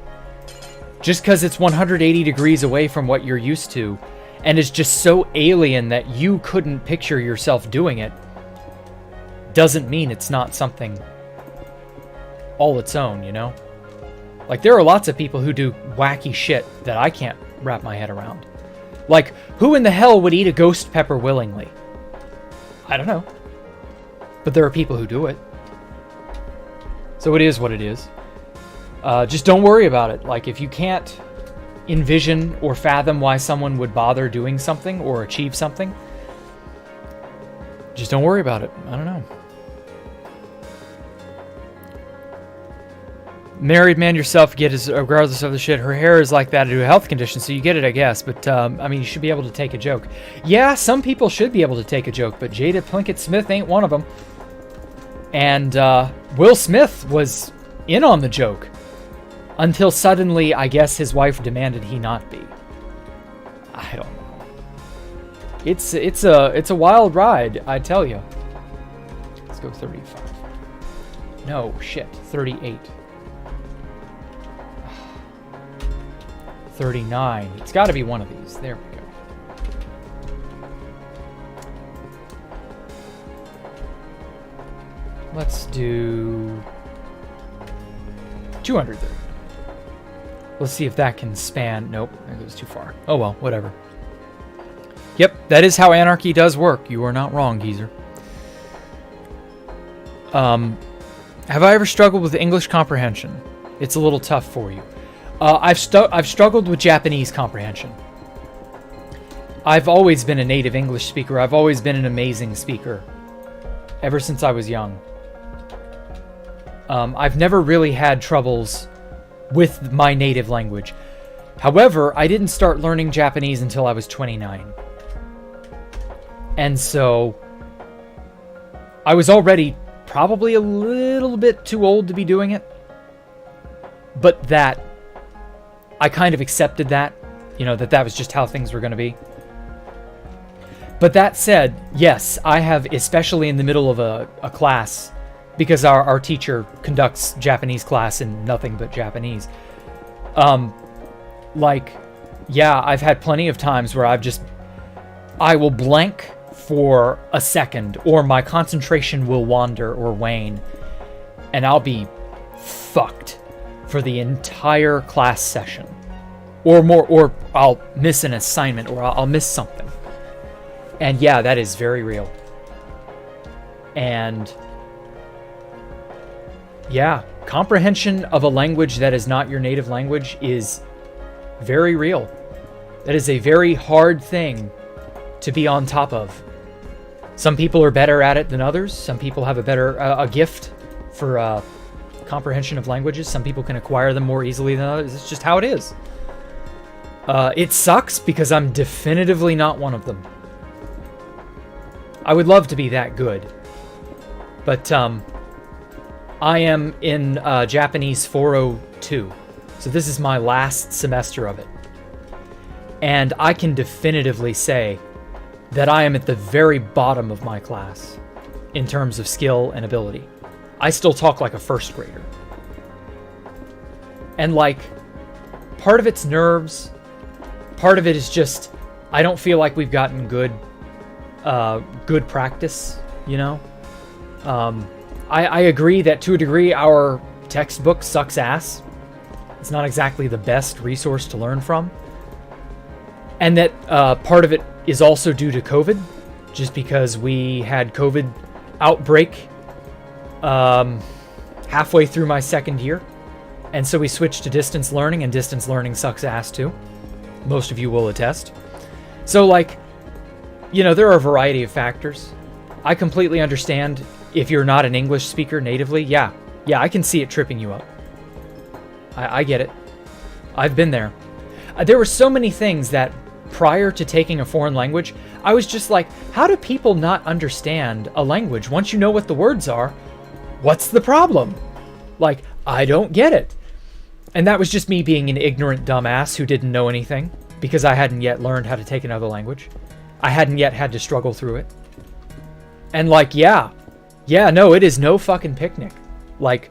Just because it's 180 degrees away from what you're used to, and is just so alien that you couldn't picture yourself doing it, doesn't mean it's not something all its own, you know? Like, there are lots of people who do wacky shit that I can't wrap my head around. Like, who in the hell would eat a ghost pepper willingly? I don't know. But there are people who do it. So it is what it is. Just don't worry about it. Like, if you can't envision or fathom why someone would bother doing something or achieve something, just don't worry about it. I don't know. Married man yourself, get his, regardless of the shit. Her hair is like that due to a health condition, so you get it, I guess. But, I mean, you should be able to take a joke. Yeah, some people should be able to take a joke, but Jada Pinkett Smith ain't one of them. And Will Smith was in on the joke until suddenly, I guess, his wife demanded he not be. I don't know. It's a wild ride, I tell you. Let's go 35. No, shit, 38. 39. It's got to be one of these. There we go. Let's do 230. Let's see if that can span. Nope, that goes too far. Oh well, whatever. Yep, that is how anarchy does work. You are not wrong, geezer. Have I ever struggled with English comprehension? It's a little tough for you. I've struggled with Japanese comprehension. I've always been a native English speaker. I've always been an amazing speaker. Ever since I was young. I've never really had troubles with my native language. However, I didn't start learning Japanese until I was 29. And so I was already probably a little bit too old to be doing it. But that, I kind of accepted that, you know, that was just how things were going to be. But that said, yes, I have, especially in the middle of a class, because our teacher conducts Japanese class in nothing but Japanese. Like, yeah, I've had plenty of times where I will blank for a second, or my concentration will wander or wane, and I'll be fucked for the entire class session. Or more, or I'll miss an assignment, or I'll miss something. And yeah, that is very real. And yeah, comprehension of a language that is not your native language is very real. That is a very hard thing to be on top of. Some people are better at it than others. Some people have a gift for comprehension of languages. Some people can acquire them more easily than others. It's just how it is. It sucks because I'm definitively not one of them. I would love to be that good. But I am in Japanese 402. So this is my last semester of it. And I can definitively say that I am at the very bottom of my class in terms of skill and ability. I still talk like a first grader. And like, part of it's nerves, part of it is just, I don't feel like we've gotten good practice, you know? I agree that to a degree our textbook sucks ass. It's not exactly the best resource to learn from. And that part of it is also due to COVID, just because we had COVID outbreak halfway through my second year. And so we switched to distance learning, and distance learning sucks ass too. Most of you will attest. So like, you know, there are a variety of factors. I completely understand if you're not an English speaker natively. Yeah, I can see it tripping you up. I get it. I've been there. There were so many things that prior to taking a foreign language, I was just like, how do people not understand a language? Once you know what the words are, what's the problem? Like, I don't get it. And that was just me being an ignorant dumbass who didn't know anything because I hadn't yet learned how to take another language. I hadn't yet had to struggle through it. And like, yeah, no, it is no fucking picnic. Like,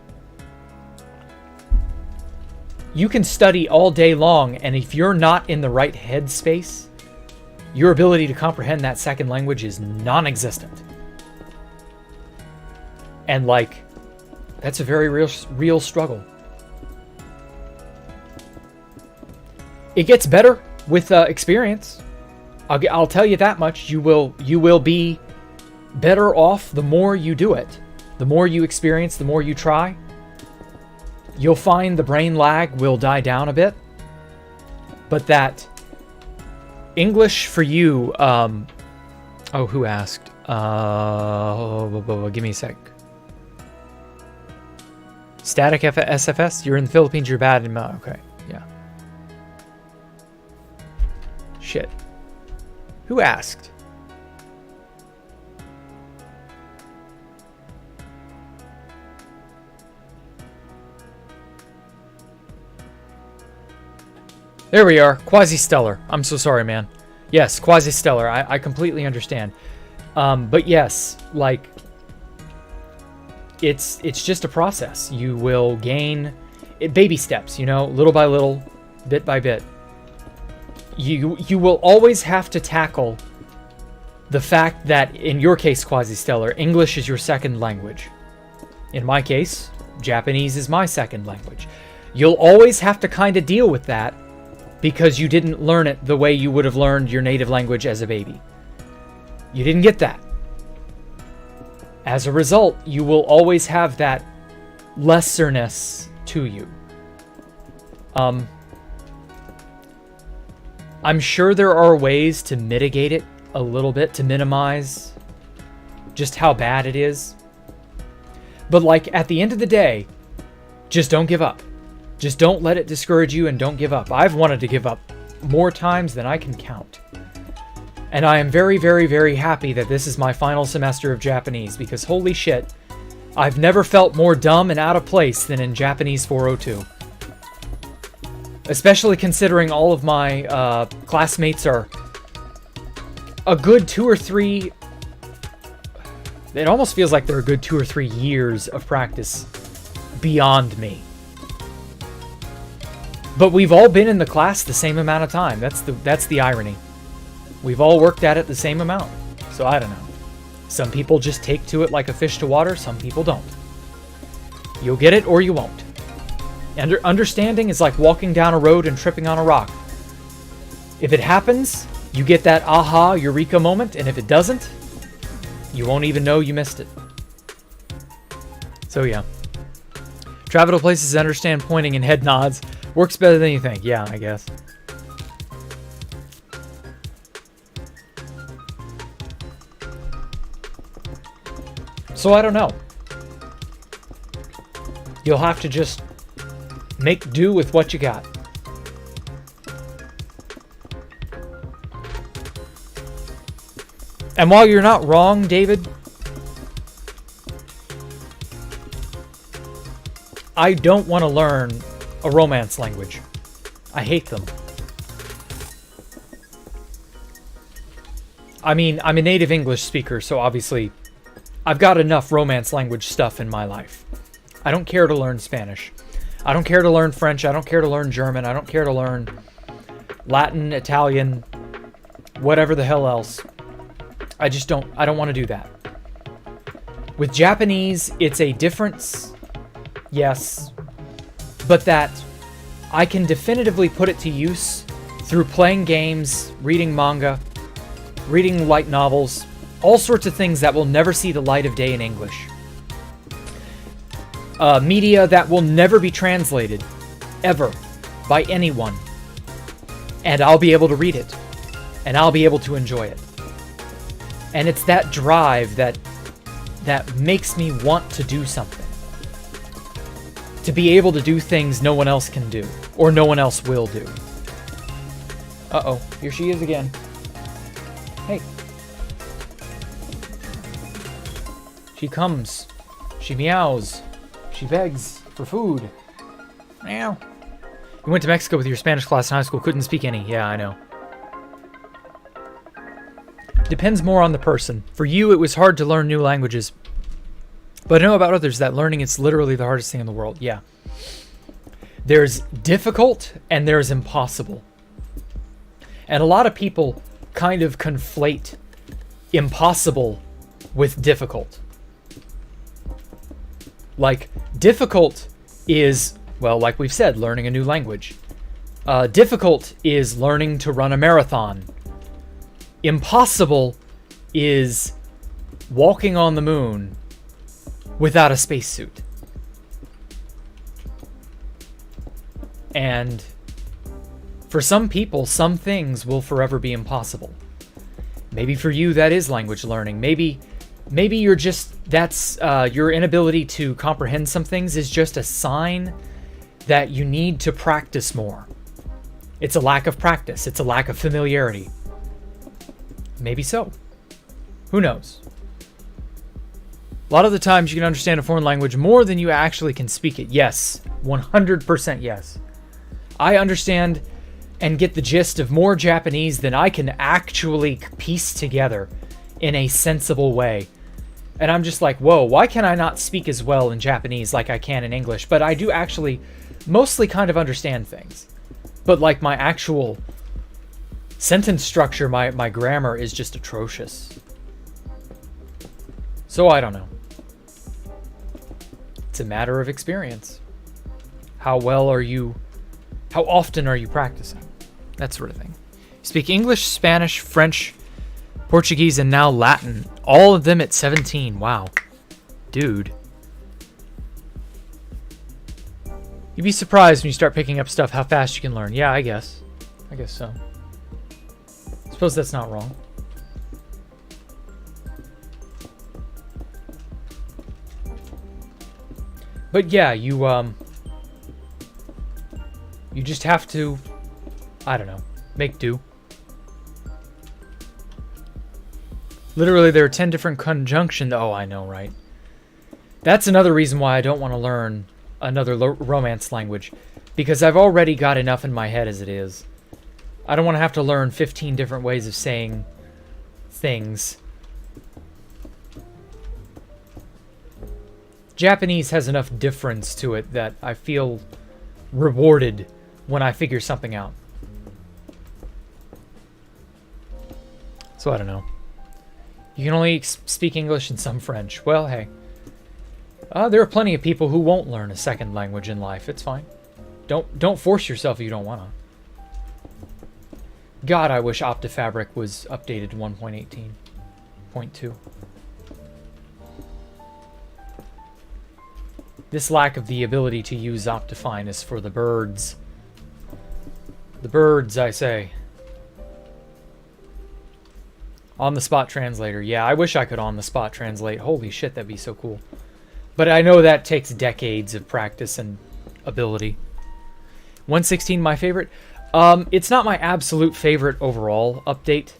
you can study all day long, and if you're not in the right headspace, your ability to comprehend that second language is non-existent. And like, that's a very real struggle. It gets better with experience. I'll tell you that much. You will be better off the more you do it. The more you experience, the more you try. You'll find the brain lag will die down a bit. But that English for you, oh, who asked? Give me a sec. Static SFS? You're in the Philippines, you're bad in... Okay, yeah. Shit. Who asked? There we are. Quasi-stellar. I'm so sorry, man. Yes, quasi-stellar. I completely understand. But yes, like, it's just a process. You will gain baby steps, you know, little by little, bit by bit. You will always have to tackle the fact that, in your case, quasi-stellar, English is your second language. In my case, Japanese is my second language. You'll always have to kind of deal with that, because you didn't learn it the way you would have learned your native language as a baby. You didn't get that. As a result, you will always have that lesserness to you. I'm sure there are ways to mitigate it a little bit, to minimize just how bad it is. But like, at the end of the day, just don't give up. Just don't let it discourage you, and don't give up. I've wanted to give up more times than I can count. And I am very, very, very happy that this is my final semester of Japanese, because holy shit, I've never felt more dumb and out of place than in Japanese 402. Especially considering all of my classmates are a good 2 or 3... It almost feels like they're a good 2 or 3 years of practice beyond me. But we've all been in the class the same amount of time. That's the irony. We've all worked at it the same amount. So I don't know. Some people just take to it like a fish to water. Some people don't. You'll get it or you won't. Understanding is like walking down a road and tripping on a rock. If it happens, you get that aha, eureka moment. And if it doesn't, you won't even know you missed it. So yeah. Travel to places, understand pointing and head nods. Works better than you think. Yeah, I guess. So I don't know. You'll have to just make do with what you got. And while you're not wrong, David, I don't want to learn a Romance language. I hate them. I mean, I'm a native English speaker, so obviously I've got enough Romance language stuff in my life. I don't care to learn Spanish. I don't care to learn French. I don't care to learn German. I don't care to learn Latin, Italian, whatever the hell else. I don't want to do that. With Japanese, it's a difference, yes, but that I can definitively put it to use through playing games, reading manga, reading light novels, all sorts of things that will never see the light of day in English. Media that will never be translated, ever, by anyone. And I'll be able to read it, and I'll be able to enjoy it. And it's that drive that makes me want to do something. To be able to do things no one else can do, or no one else will do. Uh-oh, here she is again. Hey. She comes. She meows. She begs for food. Meow. You went to Mexico with your Spanish class in high school, couldn't speak any. Yeah, I know. Depends more on the person. For you, it was hard to learn new languages. But I know about others that learning it's literally the hardest thing in the world. Yeah. There's difficult and there's impossible. And a lot of people kind of conflate impossible with difficult. Like, difficult is, well, like we've said, learning a new language. Difficult is learning to run a marathon. Impossible is walking on the moon without a spacesuit. And for some people, some things will forever be impossible. Maybe for you that is language learning. Maybe you're just, that's your inability to comprehend some things is just a sign that you need to practice more. It's a lack of practice. It's a lack of familiarity. Maybe so. Who knows? A lot of the times you can understand a foreign language more than you actually can speak it. Yes, 100% yes. I understand and get the gist of more Japanese than I can actually piece together in a sensible way. And I'm just like, whoa, why can I not speak as well in Japanese like I can in English? But I do actually mostly kind of understand things. But like my actual sentence structure, my grammar is just atrocious. So I don't know. It's a matter of experience. How often are you practicing? That sort of thing. Speak English, Spanish, French, Portuguese, and now Latin. All of them at 17. Wow. Dude. You'd be surprised when you start picking up stuff how fast you can learn. Yeah, I guess. I guess so. Suppose that's not wrong. But yeah, you just have to, I don't know, make do. Literally, there are 10 different conjunctions. Oh, I know, right? That's another reason why I don't want to learn another Romance language, because I've already got enough in my head as it is. I don't want to have to learn 15 different ways of saying things. Japanese has enough difference to it that I feel rewarded when I figure something out. So I don't know. You can only speak English and some French. Well, hey. There are plenty of people who won't learn a second language in life. It's fine. Don't force yourself if you don't want to. God, I wish OptiFabric was updated to 1.18.2. This lack of the ability to use Optifine is for the birds. The birds, I say. On the spot translator. Yeah, I wish I could on the spot translate. Holy shit, that'd be so cool. But I know that takes decades of practice and ability. 116, my favorite. It's not my absolute favorite overall update.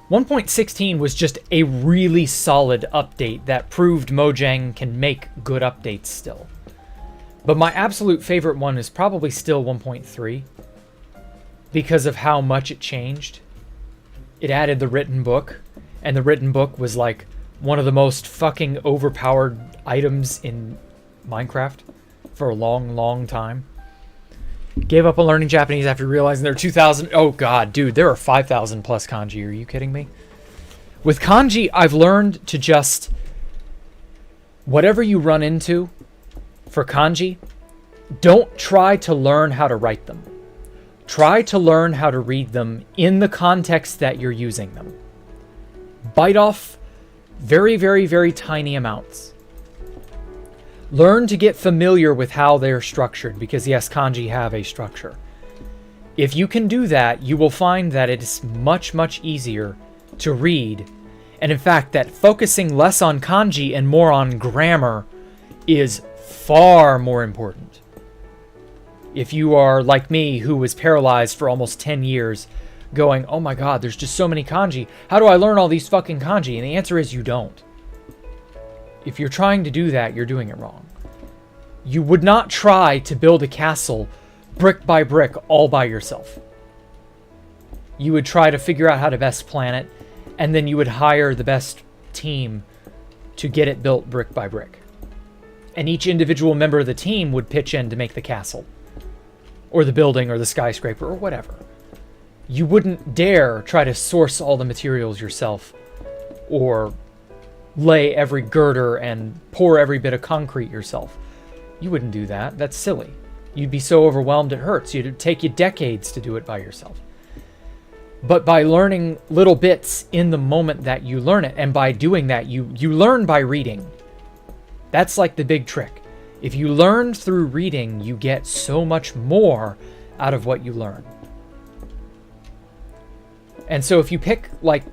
1.16 was just a really solid update that proved Mojang can make good updates still. But my absolute favorite one is probably still 1.3 because of how much it changed. It added the written book, and the written book was like one of the most fucking overpowered items in Minecraft for a long, long time. Gave up on learning Japanese after realizing there are 2,000. Oh god, dude, there are 5,000 plus kanji. Are you kidding me? With kanji, I've learned to just... whatever you run into for kanji, don't try to learn how to write them. Try to learn how to read them in the context that you're using them. Bite off very, very, very tiny amounts. Learn to get familiar with how they're structured, because yes, kanji have a structure. If you can do that, you will find that it's much, much easier to read. And in fact, that focusing less on kanji and more on grammar is far more important. If you are like me, who was paralyzed for almost 10 years, going, oh my god, there's just so many kanji. How do I learn all these fucking kanji? And the answer is you don't. If you're trying to do that, you're doing it wrong. You would not try to build a castle brick by brick all by yourself. You would try to figure out how to best plan it, and then you would hire the best team to get it built brick by brick. And each individual member of the team would pitch in to make the castle, or the building, or the skyscraper, or whatever. You wouldn't dare try to source all the materials yourself, or lay every girder and pour every bit of concrete yourself. You wouldn't do that. That's silly. You'd be so overwhelmed it hurts. It'd take you decades to do it by yourself. But by learning little bits in the moment that you learn it, and by doing that, you learn by reading. That's like the big trick. If you learn through reading, you get so much more out of what you learn. And so if you pick like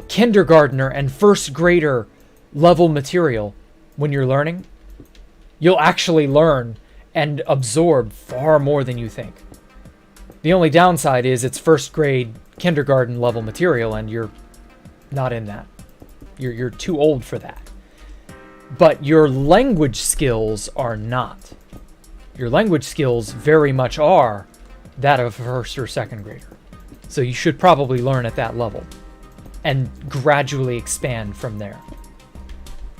kindergartner and first grader level material when you're learning, you'll actually learn and absorb far more than you think. The only downside is it's first grade kindergarten level material and you're not in that. You're too old for that. But your language skills are not. Your language skills very much are that of a first or second grader. So you should probably learn at that level and gradually expand from there.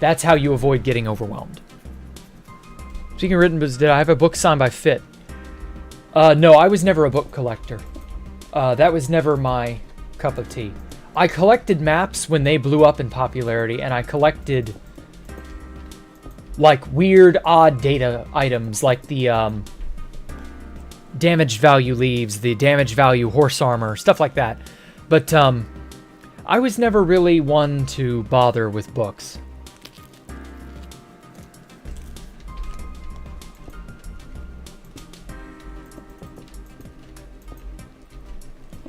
That's how you avoid getting overwhelmed. Speaking of written books, did I have a book signed by Fit? No, I was never a book collector. That was never my cup of tea. I collected maps when they blew up in popularity, and I collected like weird, odd data items, like the damage value leaves, the damage value horse armor, stuff like that. But I was never really one to bother with books.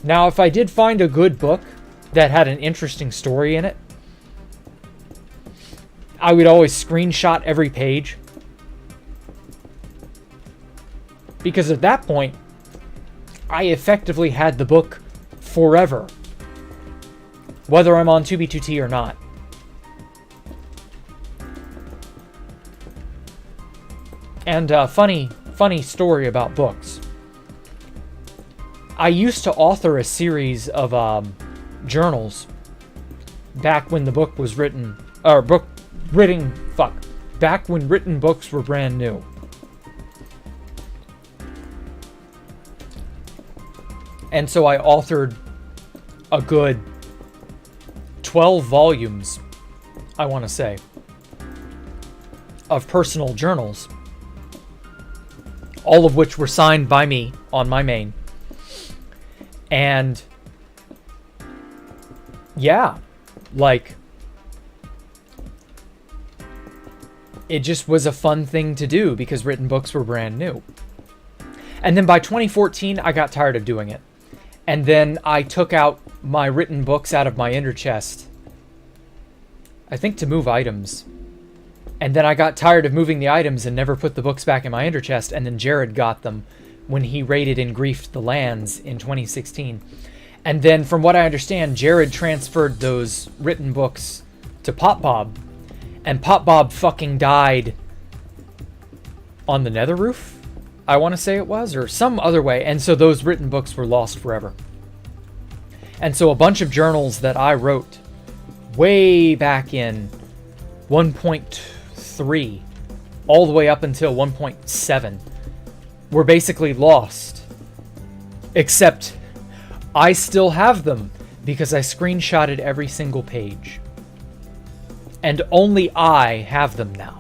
Now, if I did find a good book that had an interesting story in it, I would always screenshot every page. Because at that point, I effectively had the book forever, whether I'm on 2B2T or not. And funny story about books. I used to author a series of journals back when the book was written, back when written books were brand new. And so I authored a good 12 volumes, I want to say, of personal journals, all of which were signed by me on my main. And yeah, like, it just was a fun thing to do because written books were brand new. And then by 2014, I got tired of doing it. And then I took out my written books out of my inner chest, I think to move items. And then I got tired of moving the items and never put the books back in my inner chest, and then Jared got them when he raided and griefed the lands in 2016. And then, from what I understand, Jared transferred those written books to Pop Bob, and Pop Bob fucking died on the nether roof, I want to say it was, or some other way, and so those written books were lost forever. And so a bunch of journals that I wrote way back in 1.3 all the way up until 1.7 were basically lost, except I still have them because I screenshotted every single page, and only I have them now.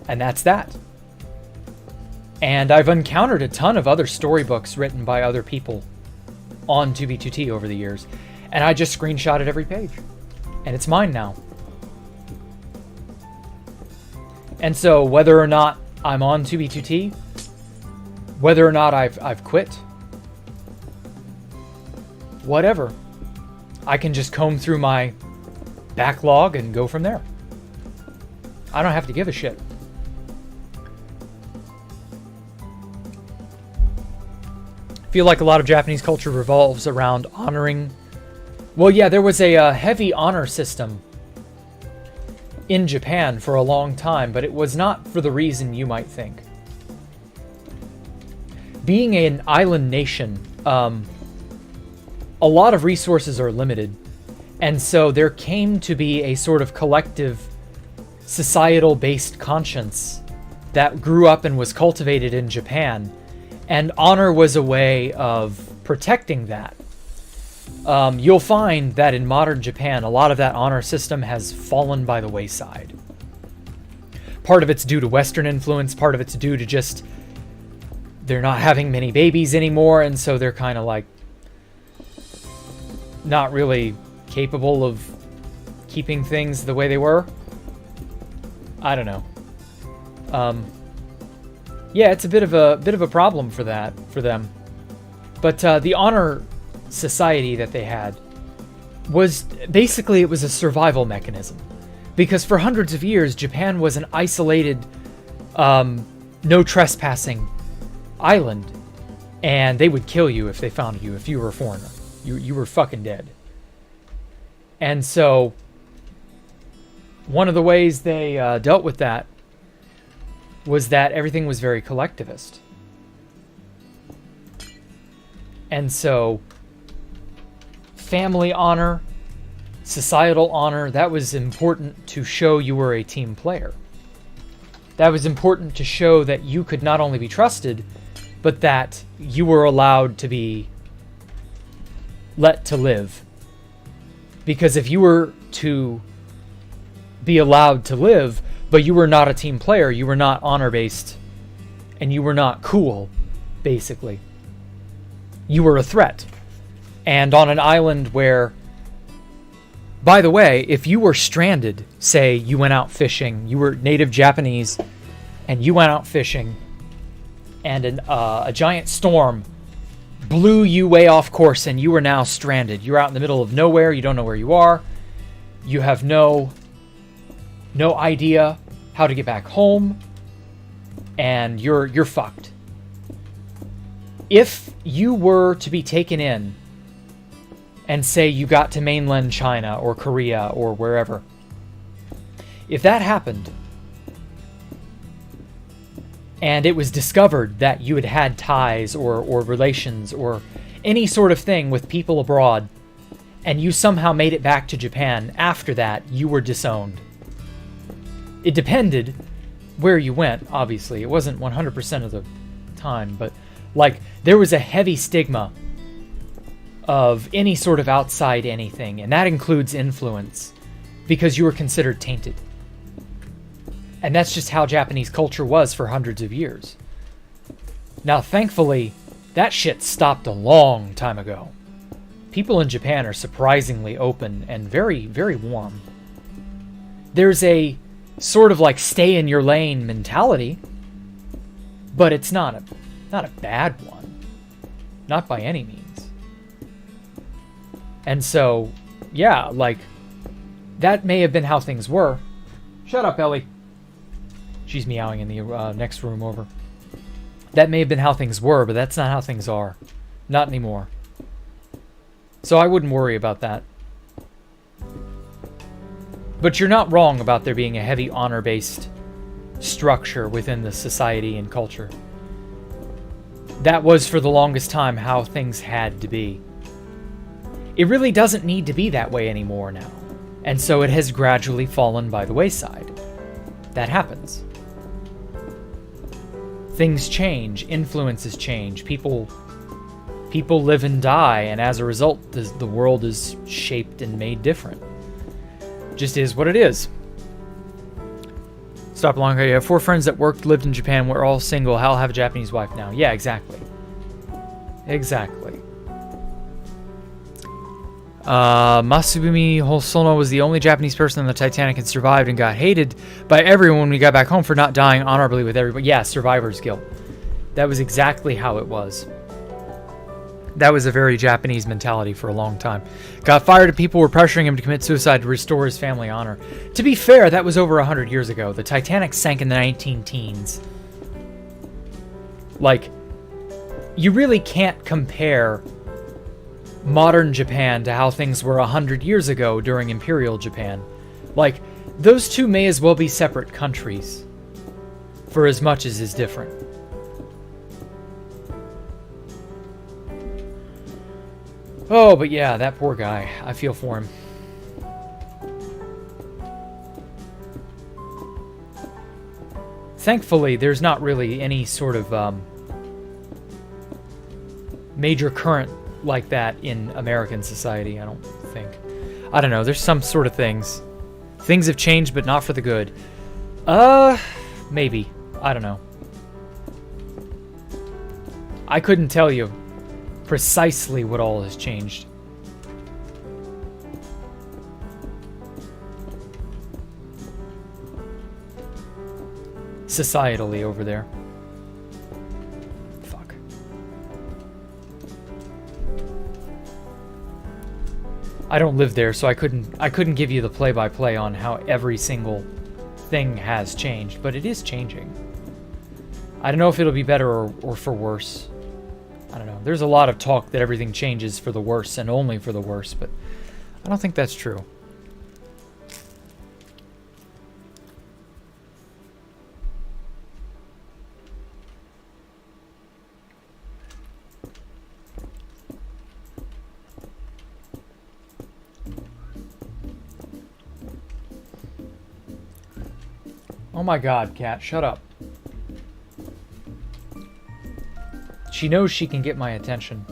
And that's that. And I've encountered a ton of other storybooks written by other people on 2B2T over the years, and I just screenshotted every page, and it's mine now. And so whether or not I'm on 2B2T, whether or not I've quit, whatever, I can just comb through my backlog and go from there. I don't have to give a shit. I feel like a lot of Japanese culture revolves around honoring. Well, yeah, there was a heavy honor system in Japan for a long time, but it was not for the reason you might think. Being an island nation, a lot of resources are limited, and so there came to be a sort of collective societal-based conscience that grew up and was cultivated in Japan, and honor was a way of protecting that. You'll find that in modern Japan, a lot of that honor system has fallen by the wayside. Part of it's due to Western influence, part of it's due to just they're not having many babies anymore, and so they're kind of like not really capable of keeping things the way they were. I don't know. Yeah, it's a bit of a problem for them. But the honor society that they had was basically, it was a survival mechanism, because for hundreds of years Japan was an isolated, no trespassing island, and they would kill you if they found you if you were a foreigner. You were fucking dead. And so one of the ways they dealt with that was that everything was very collectivist. And so family honor, societal honor, that was important to show you were a team player. That was important to show that you could not only be trusted, but that you were allowed to be let to live. Because if you were to be allowed to live, but you were not a team player, you were not honor-based, and you were not cool, basically, you were a threat. And on an island where, by the way, if you were stranded, say you went out fishing, you were native Japanese, and you went out fishing, and a giant storm blew you way off course, and you are now stranded. You're out in the middle of nowhere, you don't know where you are, you have no idea how to get back home, and you're fucked. If you were to be taken in, and say you got to mainland China or Korea or wherever, if that happened, and it was discovered that you had had ties or relations or any sort of thing with people abroad, and you somehow made it back to Japan after that, you were disowned. It depended where you went, obviously. It wasn't 100% of the time, but like there was a heavy stigma of any sort of outside anything, and that includes influence, because you were considered tainted. And that's just how Japanese culture was for hundreds of years. Now, thankfully, that shit stopped a long time ago. People in Japan are surprisingly open and very, very warm. There's a sort of like stay in your lane mentality, but it's not a bad one. Not by any means. And so, yeah, like, that may have been how things were. Shut up, Ellie. She's meowing in the next room over. That may have been how things were, but that's not how things are. Not anymore. So I wouldn't worry about that. But you're not wrong about there being a heavy honor-based structure within the society and culture. That was for the longest time how things had to be. It really doesn't need to be that way anymore now. And so it has gradually fallen by the wayside. That happens. Things change, influences change, people live and die, and as a result, the world is shaped and made different. Just is what it is. Stop long ago. You have 4 friends that lived in Japan. We're all single. Hal have a Japanese wife now. Yeah, exactly. Exactly. Masubumi Hosono was the only Japanese person on the Titanic and survived and got hated by everyone when we got back home for not dying honorably with everybody. Yeah, survivor's guilt. That was exactly how it was. That was a very Japanese mentality for a long time. Got fired and people were pressuring him to commit suicide to restore his family honor. To be fair, that was over 100 years ago. The Titanic sank in the 19-teens. Like, you really can't compare modern Japan to how things were 100 years ago during Imperial Japan. Like, those two may as well be separate countries, for as much as is different. Oh, but yeah, that poor guy. I feel for him. Thankfully, there's not really any sort of major current like that in American society, I don't think. I don't know, there's some sort of things. Things have changed, but not for the good. Maybe. I don't know. I couldn't tell you precisely what all has changed. Societally over there. Fuck. I don't live there, so I couldn't give you the play-by-play on how every single thing has changed, but it is changing. I don't know if it'll be better or for worse. I don't know. There's a lot of talk that everything changes for the worse and only for the worse, but I don't think that's true. Oh my god, cat, shut up. She knows she can get my attention.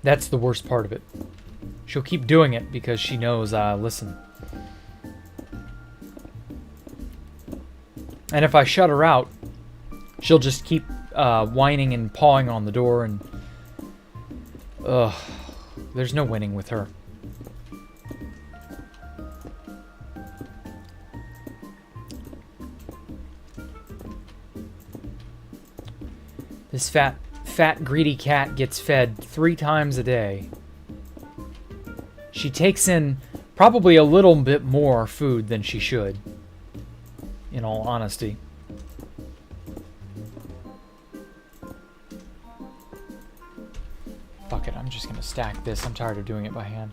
That's the worst part of it. She'll keep doing it because she knows I listen. And if I shut her out, she'll just keep whining and pawing on the door, and there's no winning with her. This fat, greedy cat gets fed 3 times a day. She takes in probably a little bit more food than she should, in all honesty. Fuck it, I'm just gonna stack this. I'm tired of doing it by hand.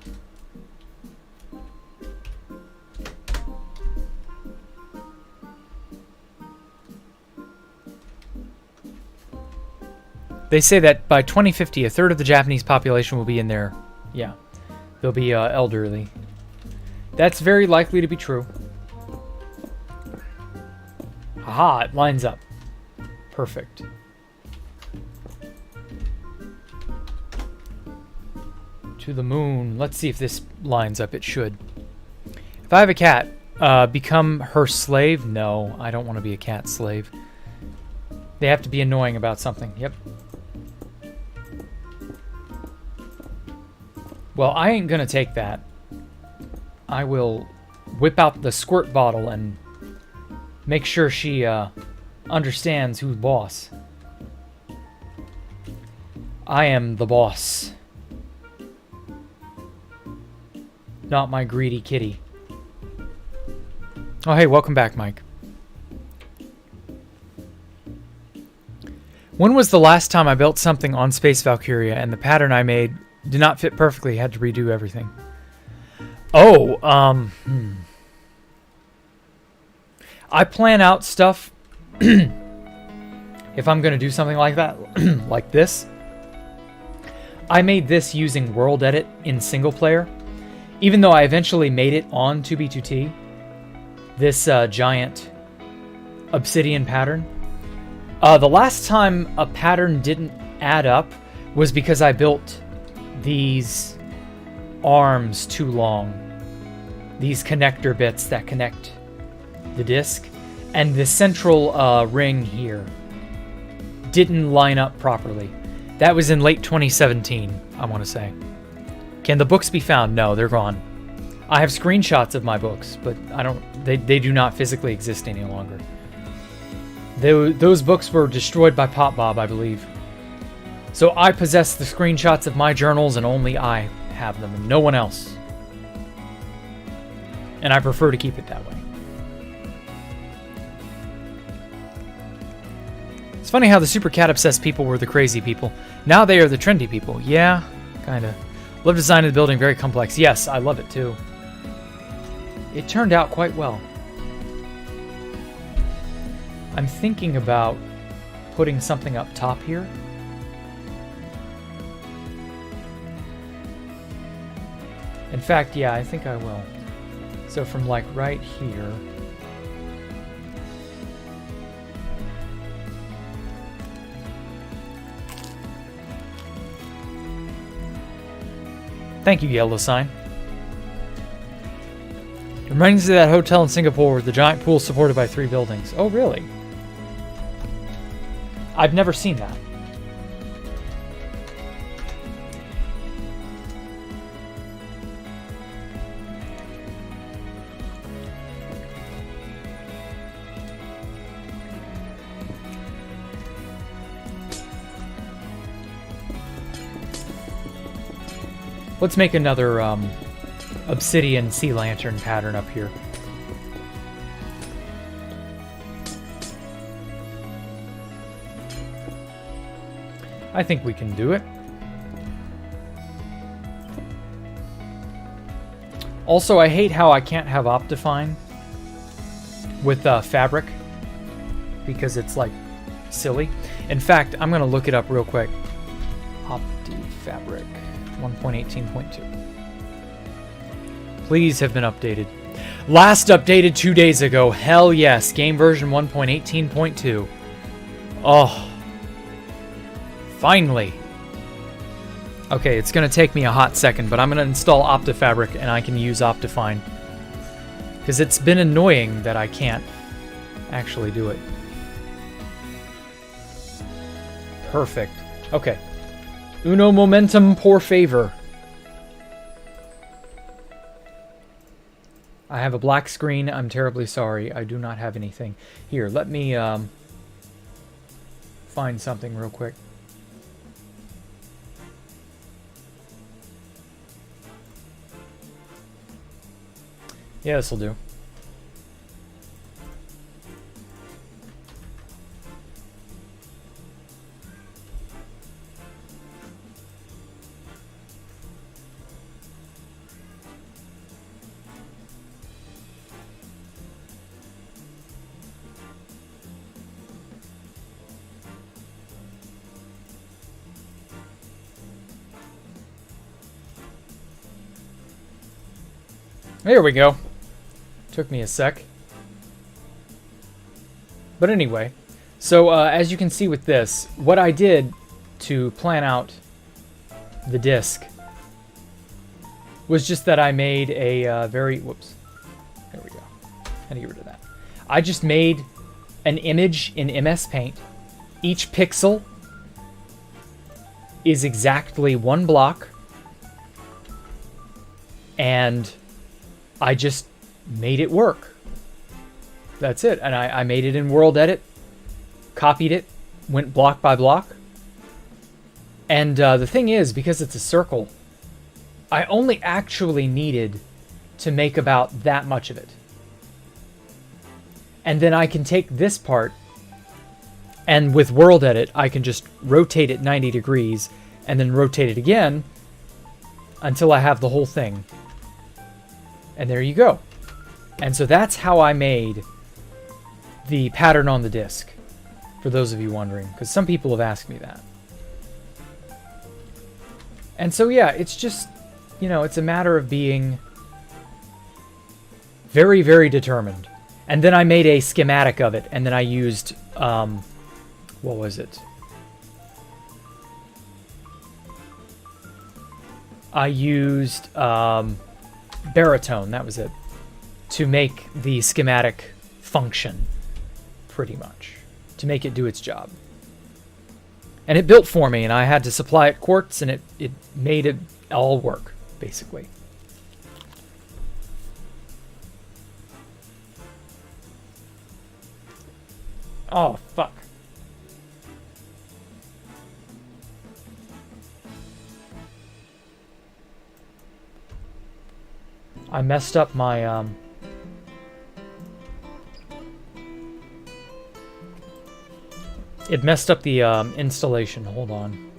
They say that by 2050, a third of the Japanese population will be in there. Yeah, they'll be elderly. That's very likely to be true. Haha, it lines up. Perfect. To the moon. Let's see if this lines up. It should. If I have a cat, become her slave? No, I don't want to be a cat slave. They have to be annoying about something. Yep. Well, I ain't gonna take that. I will whip out the squirt bottle and make sure she understands who's boss. I am the boss. Not my greedy kitty. Oh, hey, welcome back, Mike. When was the last time I built something on Space Valkyria and the pattern I made did not fit perfectly, had to redo everything? Oh, I plan out stuff if I'm going to do something like that, like this. I made this using World Edit in single player, even though I eventually made it on 2B2T, this giant obsidian pattern. The last time a pattern didn't add up was because I built these arms too long. These connector bits that connect the disc. And the central ring here didn't line up properly. That was in late 2017, I want to say. Can the books be found? No, they're gone. I have screenshots of my books, but they do not physically exist any longer. Those books were destroyed by Pop Bob, I believe. So I possess the screenshots of my journals, and only I have them, and no one else. And I prefer to keep it that way. It's funny how the super cat-obsessed people were the crazy people. Now they are the trendy people. Yeah, kinda. Love design of the building, very complex. Yes, I love it too. It turned out quite well. I'm thinking about putting something up top here. In fact, yeah, I think I will. So from like right here. Thank you, Yellow Sign. Reminds me of that hotel in Singapore with the giant pool supported by 3 buildings. Oh, really? I've never seen that. Let's make another obsidian sea lantern pattern up here. I think we can do it. Also, I hate how I can't have Optifine with fabric because it's like silly. In fact, I'm gonna look it up real quick. OptiFabric 1.18.2. Please have been updated. Last updated 2 days ago. Hell yes. Game version 1.18.2. Oh. Finally. Okay, it's going to take me a hot second, but I'm going to install OptiFabric and I can use Optifine. Because it's been annoying that I can't actually do it. Perfect. Okay. Uno momentum por favor. I have a black screen. I'm terribly sorry. I do not have anything. Here, let me find something real quick. Yeah, this'll do. There we go. Took me a sec. But anyway, so as you can see with this, what I did to plan out the disc was just that I made a very... Whoops. There we go. How to get rid of that? I just made an image in MS Paint. Each pixel is exactly 1 block. And I just made it work. That's it. And I made it in World Edit, copied it, went block by block. And the thing is, because it's a circle, I only actually needed to make about that much of it. And then I can take this part, and with World Edit, I can just rotate it 90 degrees, and then rotate it again until I have the whole thing. And there you go. And so that's how I made the pattern on the disc, for those of you wondering, because some people have asked me that. And so yeah, it's just, you know, it's a matter of being very, very determined. And then I made a schematic of it, and then I used, what was it? I used baritone, that was it, to make the schematic function, pretty much, to make it do its job. And it built for me, and I had to supply it quartz, and it made it all work, basically. Oh, fuck. I messed up my, it messed up the installation. Hold on.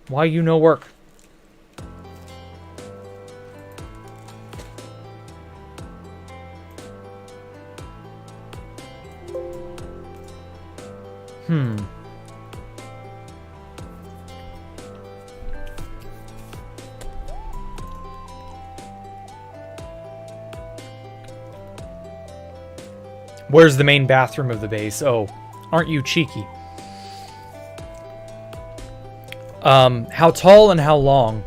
Why you no work? Where's the main bathroom of the base? Oh, aren't you cheeky? How tall and how long?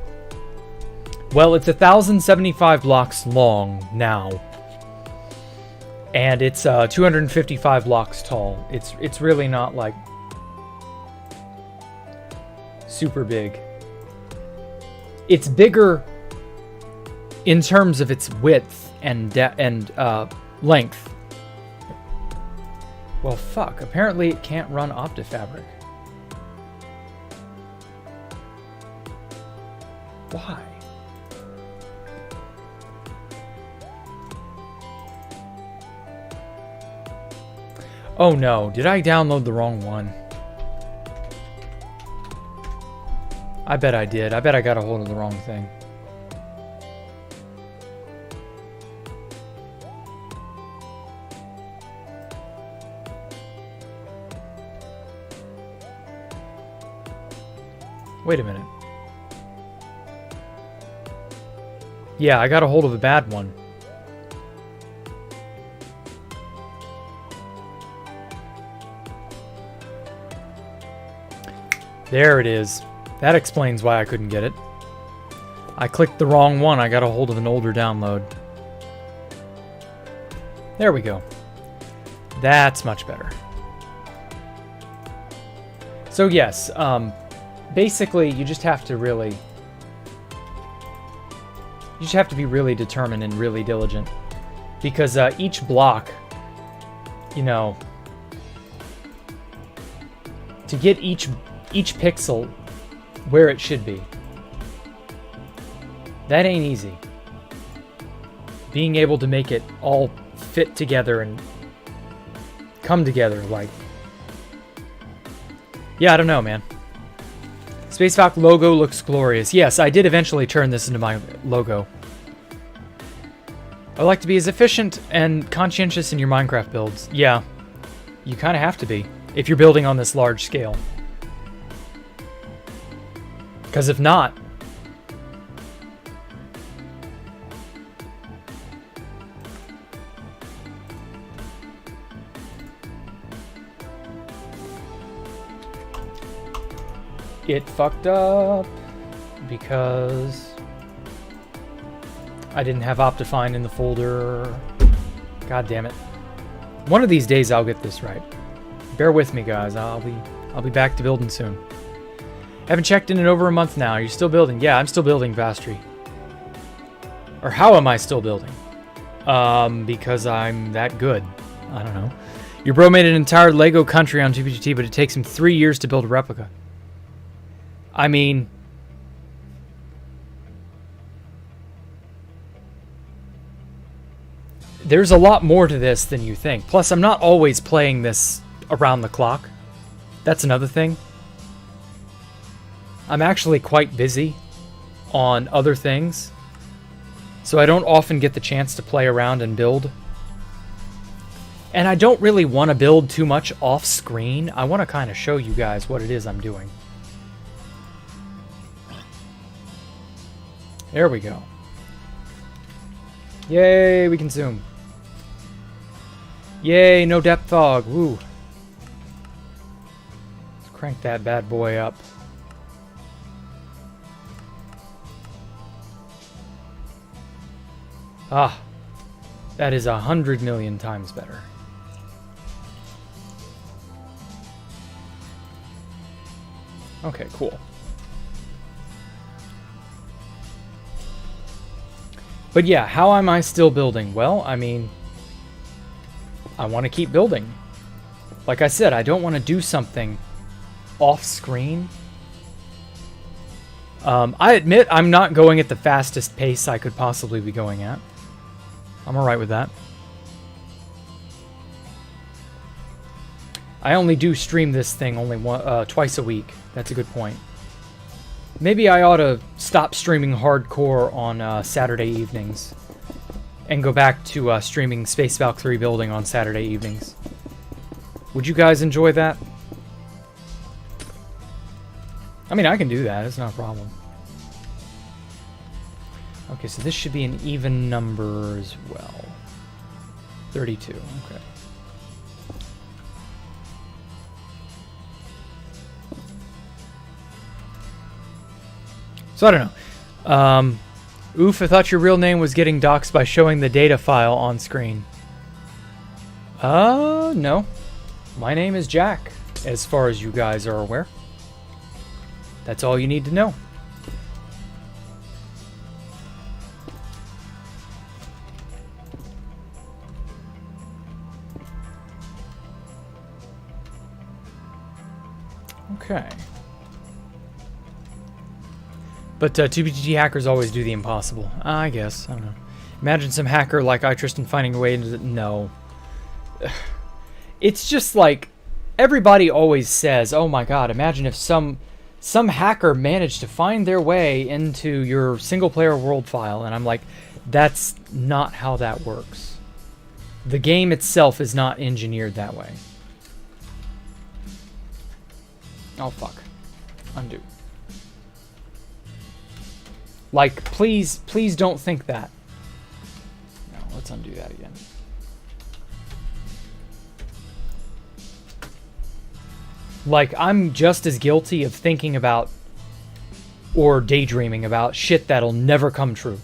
Well, it's 1,075 blocks long now. And it's 255 blocks tall. It's really not like super big. It's bigger in terms of its width and length. Well, fuck. Apparently it can't run OptiFabric. Why? Oh no, did I download the wrong one? I bet I did. I bet I got a hold of the wrong thing. Wait a minute. Yeah, I got a hold of a bad one. There it is. That explains why I couldn't get it. I clicked the wrong one. I got a hold of an older download. There we go. That's much better. So yes, basically you just have to really... You just have to be really determined and really diligent. Because each block, you know... To get each pixel where it should be. That ain't easy. Being able to make it all fit together and come together, like... Yeah, I don't know, man. Space Valk logo looks glorious. Yes, I did eventually turn this into my logo. I like to be as efficient and conscientious in your Minecraft builds. Yeah, you kind of have to be if you're building on this large scale. Because if not... It fucked up because I didn't have Optifine in the folder. God damn it. One of these days I'll get this right. Bear with me, guys. I'll be back to building soon. Haven't checked in over a month now. Are you still building? Yeah, I'm still building Vastri. Or how am I still building? Because I'm that good. I don't know. Your bro made an entire Lego country on GPGT, but it takes him 3 years to build a replica. I mean, there's a lot more to this than you think. Plus, I'm not always playing this around the clock. That's another thing. I'm actually quite busy on other things, so I don't often get the chance to play around and build. And I don't really want to build too much off screen. I want to kind of show you guys what it is I'm doing. There we go. Yay, we can zoom. Yay, no depth fog. Woo. Let's crank that bad boy up. Ah, that is 100 million times better. Okay, cool. But yeah, how am I still building? Well, I mean, I want to keep building. Like I said, I don't want to do something off screen. I admit I'm not going at the fastest pace I could possibly be going at. I'm alright with that. I only do stream this thing only twice a week. That's a good point. Maybe I ought to stop streaming hardcore on Saturday evenings and go back to streaming Space Valkyrie building on Saturday evenings. Would you guys enjoy that? I mean, I can do that. It's not a problem. Okay, so this should be an even number as well. 32. Okay. So I don't know. Oof, I thought your real name was getting doxxed by showing the data file on screen. No. My name is Jack, as far as you guys are aware. That's all you need to know. Okay. But 2BTT hackers always do the impossible. I guess. I don't know. Imagine some hacker like iTristan finding a way into the... No. It's just like... Everybody always says, oh my god, imagine if some hacker managed to find their way into your single-player world file. And I'm like, that's not how that works. The game itself is not engineered that way. Oh, fuck. Undo. Like, please don't think that. No, let's undo that again. Like, I'm just as guilty of thinking about or daydreaming about shit that'll never come true.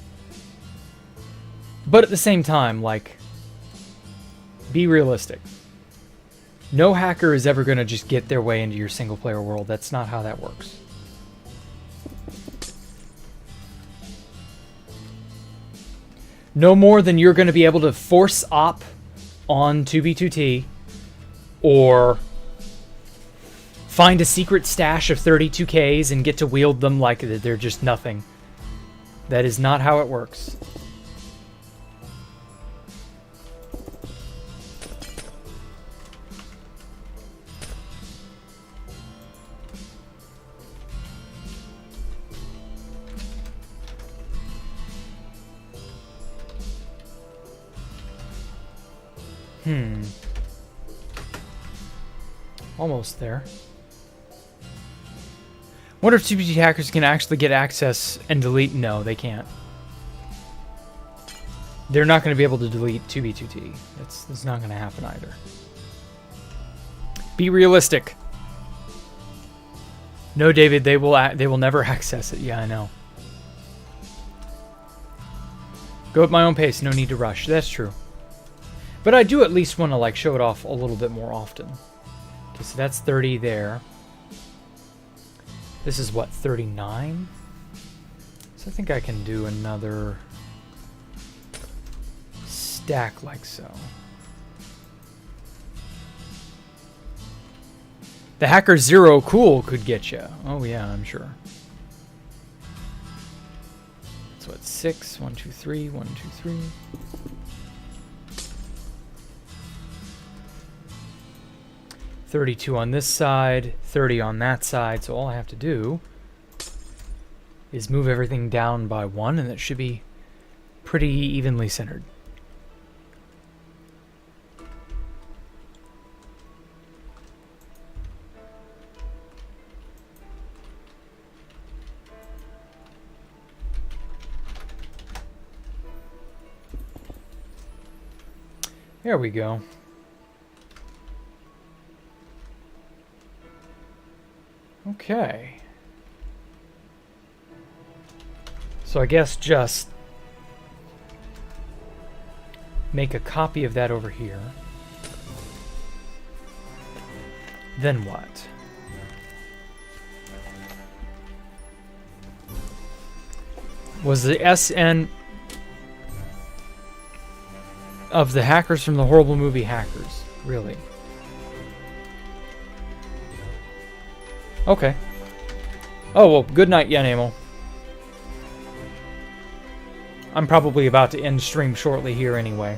But at the same time, like, be realistic. No hacker is ever going to just get their way into your single-player world. That's not how that works. No more than you're going to be able to force op on 2B2T or find a secret stash of 32Ks and get to wield them like they're just nothing. That is not how it works. Almost there. Wonder if 2BT hackers can actually get access and delete. No, they can't. They're not going to be able to delete 2B2T. That's not going to happen either. Be realistic. No, David, they will never access it. Yeah, I know. Go at my own pace. No need to rush. That's true. But I do at least want to like show it off a little bit more often. Okay, so that's 30 there. This is what, 39? So I think I can do another stack like so. The Hacker Zero Cool could get you. Oh yeah, I'm sure. So it's 6, 1, 2, 3, 1, 2, 3. $32 on this side, 30 on that side. So all I have to do is move everything down by 1, and it should be pretty evenly centered. There we go. Okay. So I guess just make a copy of that over here. Then what? Was the SN of the hackers from the horrible movie Hackers? Really? Okay. Oh, well, good night, Yanemo. I'm probably about to end stream shortly here anyway.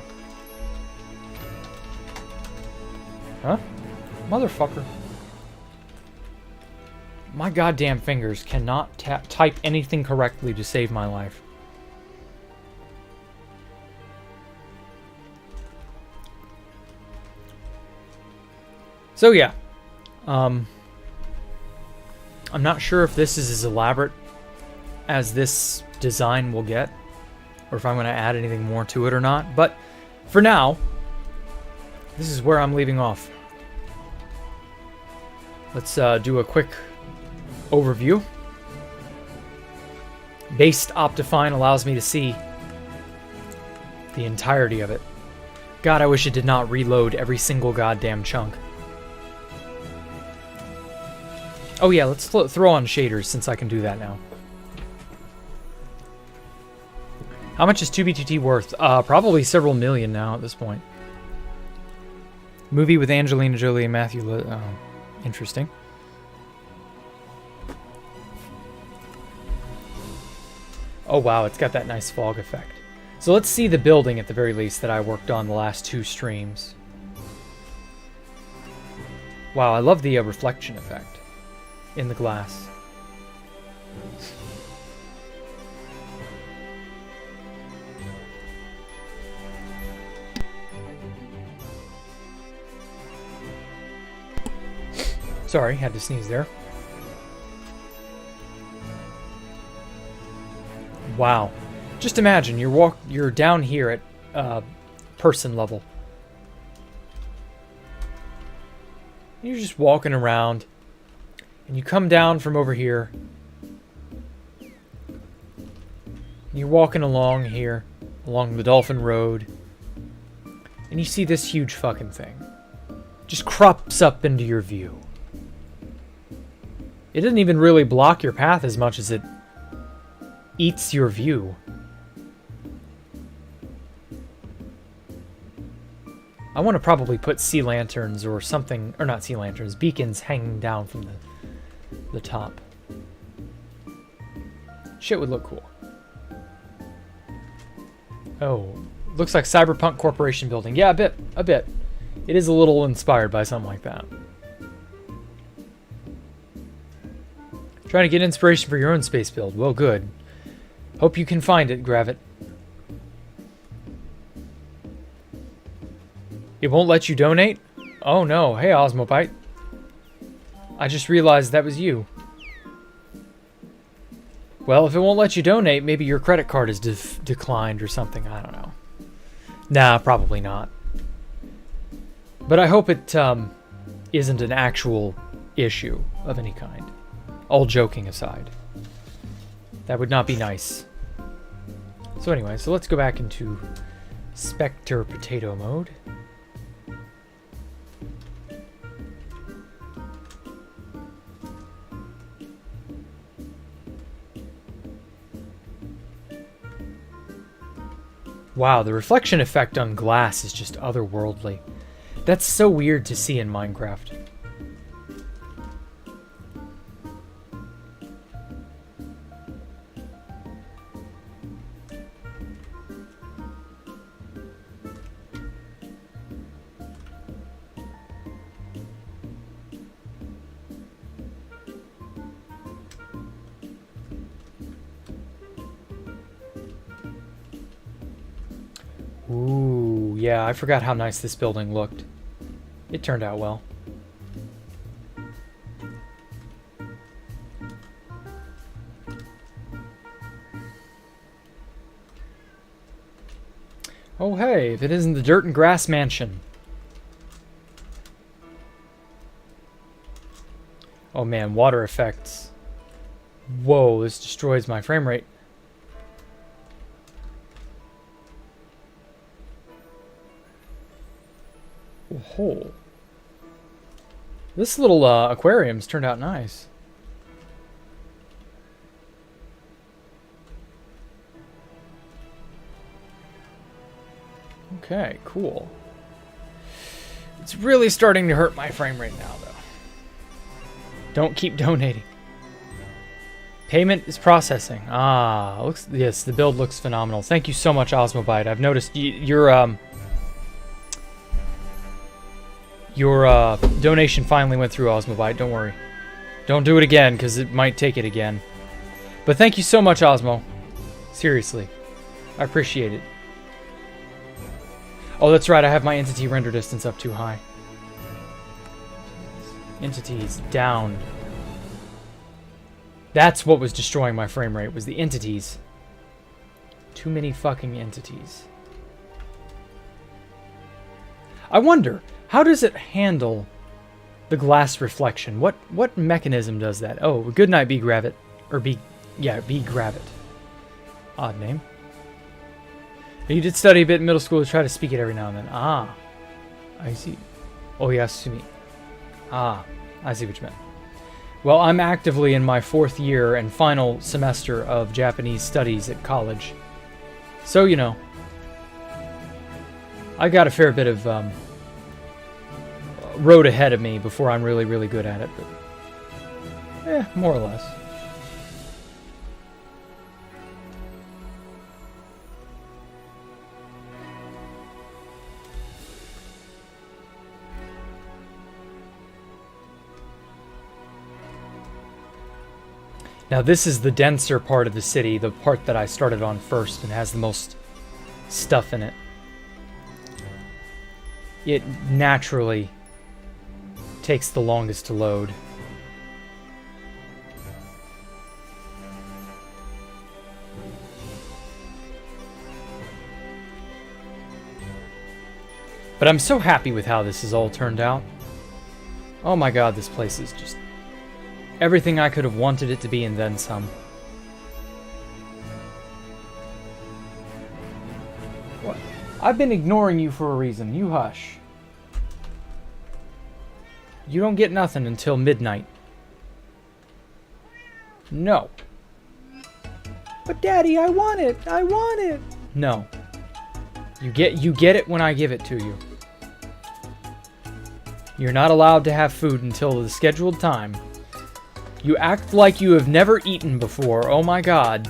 Huh? Motherfucker. My goddamn fingers cannot type anything correctly to save my life. So yeah. I'm not sure if this is as elaborate as this design will get, or if I'm going to add anything more to it or not. But for now, this is where I'm leaving off. Let's do a quick overview. Based Optifine allows me to see the entirety of it. God, I wish it did not reload every single goddamn chunk. Oh yeah, let's throw on shaders since I can do that now. How much is 2B2T worth? Probably several million now at this point. Movie with Angelina Jolie and Matthew. Interesting. Oh wow, it's got that nice fog effect. So let's see the building at the very least that I worked on the last 2 streams. Wow, I love the reflection effect in the glass. Sorry, had to sneeze there. Wow. Just imagine you're down here at person level. You're just walking around and you come down from over here. You're walking along here, along the Dolphin Road, and you see this huge fucking thing. Just crops up into your view. It doesn't even really block your path as much as it eats your view. I want to probably put sea lanterns or something, or not sea lanterns, beacons hanging down from the top. Shit would look cool. Oh, looks like Cyberpunk Corporation building. Yeah, a bit. It is a little inspired by something like that. Trying to get inspiration for your own space build. Well, good. Hope you can find it, Gravit. It won't let you donate? Oh no. Hey, Osmobite. I just realized that was you. Well, if it won't let you donate, maybe your credit card is declined or something. I don't know. Nah, probably not. But I hope it isn't an actual issue of any kind. All joking aside. That would not be nice. So anyway, so let's go back into Spectre Potato mode. Wow, the reflection effect on glass is just otherworldly. That's so weird to see in Minecraft. Ooh, yeah, I forgot how nice this building looked. It turned out well. Oh hey, if it isn't the Dirt and Grass Mansion. Oh man, water effects. Whoa, this destroys my frame rate. Oh. This little aquarium's turned out nice. Okay, cool. It's really starting to hurt my frame rate now, though. Don't keep donating. Payment is processing. Ah, looks, yes, the build looks phenomenal. Thank you so much, Osmobite. I've noticed your donation finally went through, Osmobite. Don't worry. Don't do it again, because it might take it again. But thank you so much, Osmo. Seriously. I appreciate it. Oh, that's right. I have my entity render distance up too high. Entities down. That's what was destroying my frame rate, was the entities. Too many fucking entities. I wonder, how does it handle the glass reflection? What mechanism does that? Oh, goodnight, B Gravit. Or B Gravit. Odd name. You did study a bit in middle school to try to speak it every now and then. Ah. I see. Oh, yes, to me. Ah, I see what you meant. Well, I'm actively in my 4th year and final semester of Japanese studies at college. So, you know, I got a fair bit of road ahead of me before I'm really, really good at it. But, more or less. Now this is the denser part of the city, the part that I started on first and has the most stuff in it. It naturally takes the longest to load. But I'm so happy with how this has all turned out. Oh my god, this place is just everything I could have wanted it to be and then some. What? I've been ignoring you for a reason. You hush. You don't get nothing until midnight. No. But Daddy, I want it. I want it. No. You get it when I give it to you. You're not allowed to have food until the scheduled time. You act like you have never eaten before. Oh my god.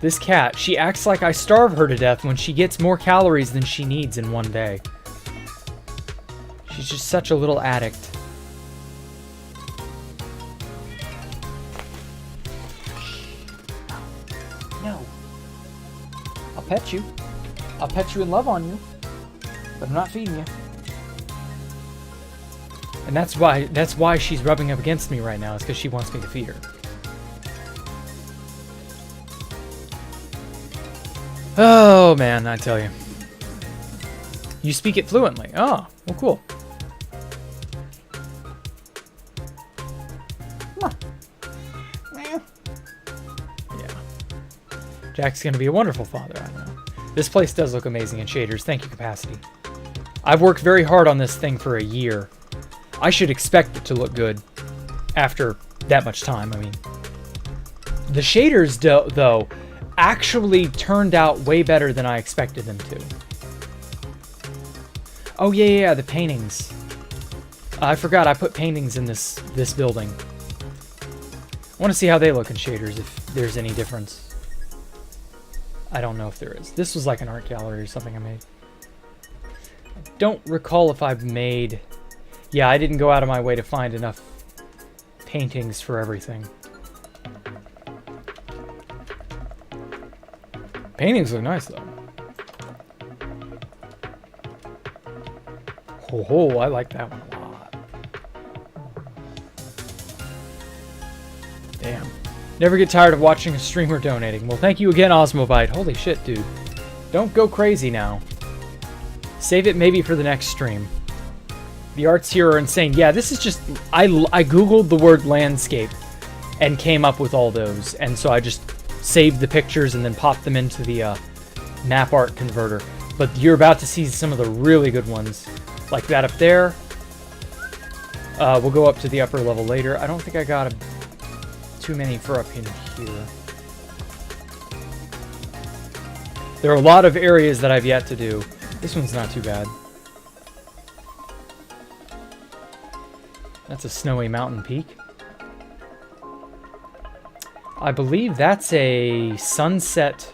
This cat, she acts like I starve her to death when she gets more calories than she needs in one day. She's just such a little addict. No. I'll pet you. I'll pet you and love on you. But I'm not feeding you. And that's why she's rubbing up against me right now, is because she wants me to feed her. Oh man, I tell you. You speak it fluently. Oh, well cool. Yeah. Jack's gonna be a wonderful father, I know. This place does look amazing in shaders. Thank you, Capacity. I've worked very hard on this thing for a year. I should expect it to look good after that much time. I mean, the shaders, though, actually turned out way better than I expected them to. Oh, yeah, the paintings. I forgot I put paintings in this building. I want to see how they look in shaders, if there's any difference. I don't know if there is. This was like an art gallery or something I made. I don't recall if I've made... Yeah, I didn't go out of my way to find enough paintings for everything. Paintings look nice, though. Oh, I like that one a lot. Damn. Never get tired of watching a streamer donating. Well, thank you again, Osmobite. Holy shit, dude. Don't go crazy now. Save it maybe for the next stream. The arts here are insane. Yeah, this is just... I googled the word landscape and came up with all those. And so I just saved the pictures and then popped them into the map art converter. But you're about to see some of the really good ones. Like that up there. We'll go up to the upper level later. I don't think I got too many for up in here. There are a lot of areas that I've yet to do. This one's not too bad. That's a snowy mountain peak. I believe that's a sunset...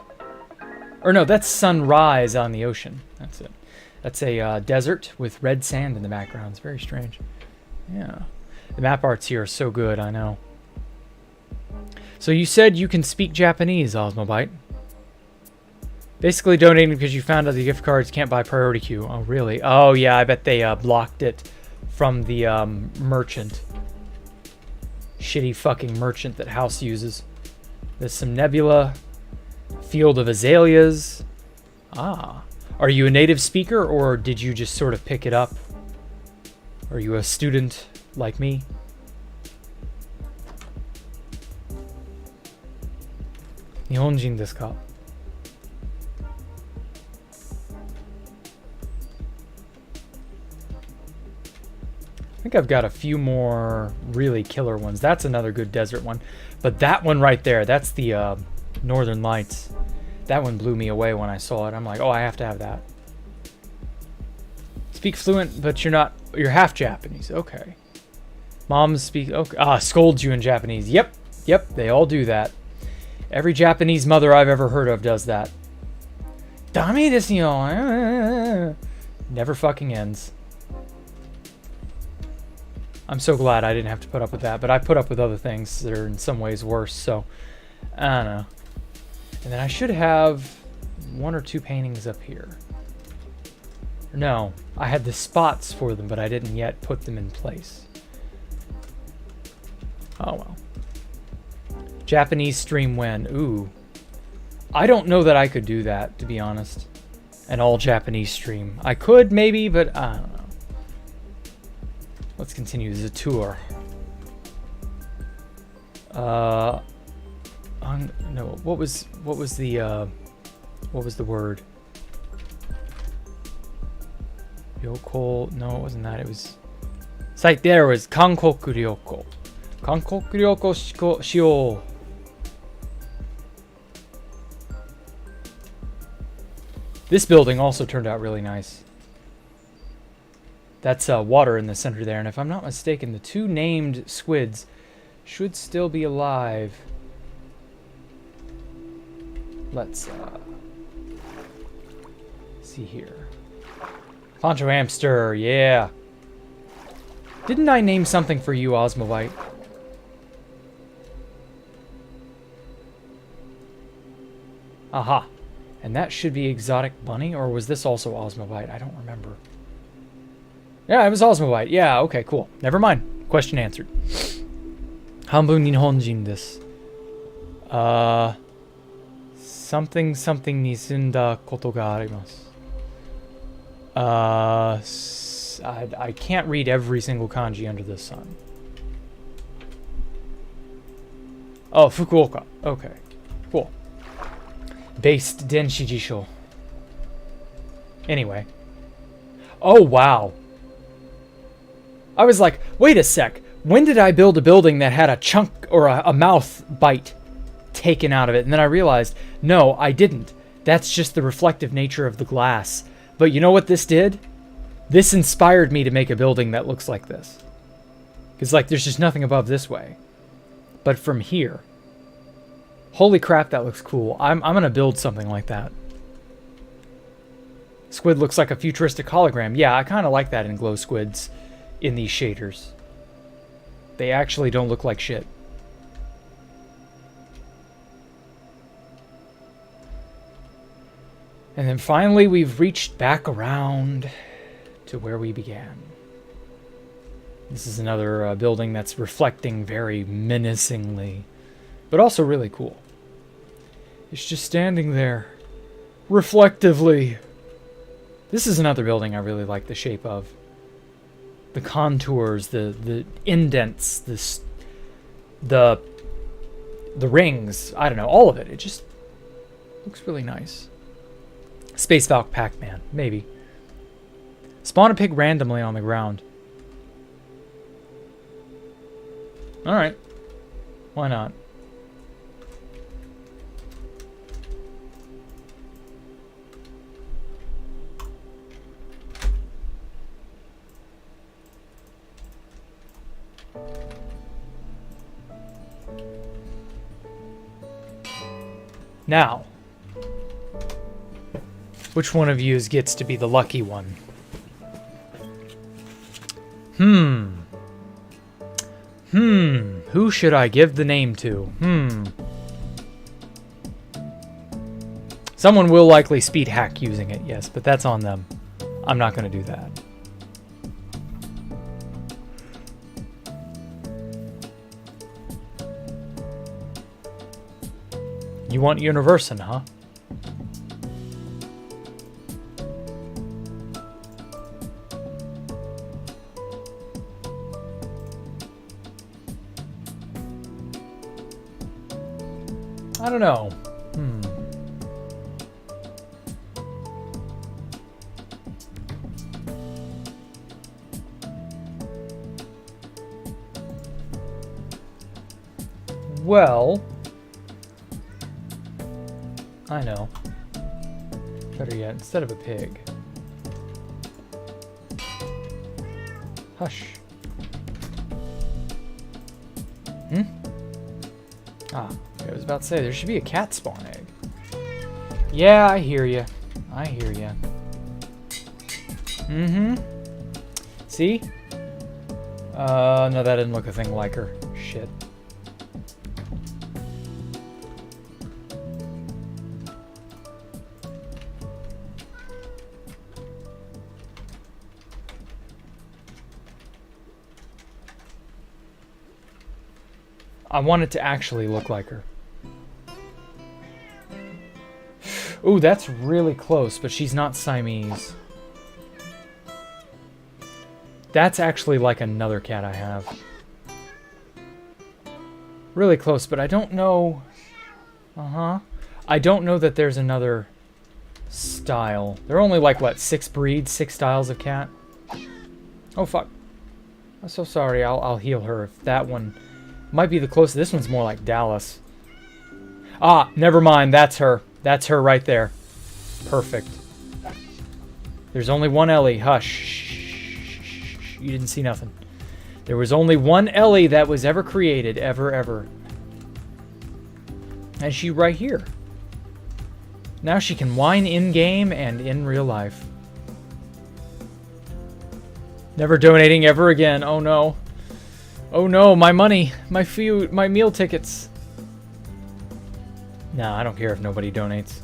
Or no, that's sunrise on the ocean. That's it. That's a desert with red sand in the background. It's very strange. Yeah. The map arts here are so good, I know. So you said you can speak Japanese, Osmobite. Basically donating because you found out the gift cards can't buy priority queue. Oh, really? Oh, yeah, I bet they blocked it from the merchant. Shitty fucking merchant that House uses. There's some nebula. Field of azaleas. Ah. Are you a native speaker, or did you just sort of pick it up? Are you a student like me? Nihonjin desu ka? I think I've got a few more really killer ones. That's another good desert one. But that one right there, that's the Northern Lights. That one blew me away when I saw it. I'm like, oh, I have to have that. Speak fluent, but you're half Japanese. Okay. Moms speak, okay. Ah, scolds you in Japanese. Yep, they all do that. Every Japanese mother I've ever heard of does that. Dame desu yo. Never fucking ends. I'm so glad I didn't have to put up with that, but I put up with other things that are in some ways worse, so I don't know. And then I should have one or two paintings up here. No, I had the spots for them, but I didn't yet put them in place. Oh well. Japanese stream when? Ooh. I don't know that I could do that, to be honest. An all Japanese stream. I could maybe, but I don't know. Let's continue the tour. No, what was the word? Ryoko, no, it wasn't that. It was site there was Kankoku Ryoko. Kankoku Ryoko shio. This building also turned out really nice. That's water in the center there, and if I'm not mistaken, the two named squids should still be alive. Let's see here. Poncho Hamster, yeah. Didn't I name something for you, Osmobite? Aha. And that should be Exotic Bunny, or was this also Osmobite? I don't remember. Yeah, it was Osmobite. Yeah, okay, cool. Never mind. Question answered. Hanbun Nihonjin desu. Something ni sunda koto ga arimasu. I can't read every single kanji under the sun. Oh, Fukuoka. Okay, cool. Based Denshi Jisho. Anyway. Oh, wow. I was like, wait a sec. When did I build a building that had a chunk or a mouth bite taken out of it? And then I realized, no, I didn't. That's just the reflective nature of the glass. But you know what this did? This inspired me to make a building that looks like this. Because, like, there's just nothing above this way. But from here. Holy crap, that looks cool. I'm going to build something like that. Squid looks like a futuristic hologram. Yeah, I kind of like that in glow squids in these shaders. They actually don't look like shit. And then finally we've reached back around to where we began. This is another building that's reflecting very menacingly, but also really cool. It's just standing there, reflectively. This is another building I really like the shape of. The contours, the indents, the rings, I don't know, all of it. It just looks really nice. Space Valk Pac-Man, maybe. Spawn a pig randomly on the ground. Alright. Why not? Now, which one of you gets to be the lucky one? Who should I give the name to? Someone will likely speed hack using it, yes, but that's on them. I'm not going to do that. You want Universin, huh? I don't know. Well, I know. Better yet, instead of a pig. Hush. Ah, I was about to say, there should be a cat spawn egg. Yeah, I hear ya. I hear ya. See? No, that didn't look a thing like her. Shit. I want it to actually look like her. Ooh, that's really close, but she's not Siamese. That's actually like another cat I have. Really close, but I don't know... I don't know that there's another style. There are only like, what, 6 breeds, 6 styles of cat? Oh, fuck. I'm so sorry. I'll heal her if that one... might be the closest. This one's more like Dallas. Ah, never mind. That's her. That's her right there. Perfect. There's only one Ellie. Hush. You didn't see nothing. There was only one Ellie that was ever created. Ever. And she right here. Now she can whine in-game and in real life. Never donating ever again. Oh no. Oh no, my money, my food, my meal tickets. Nah, I don't care if nobody donates.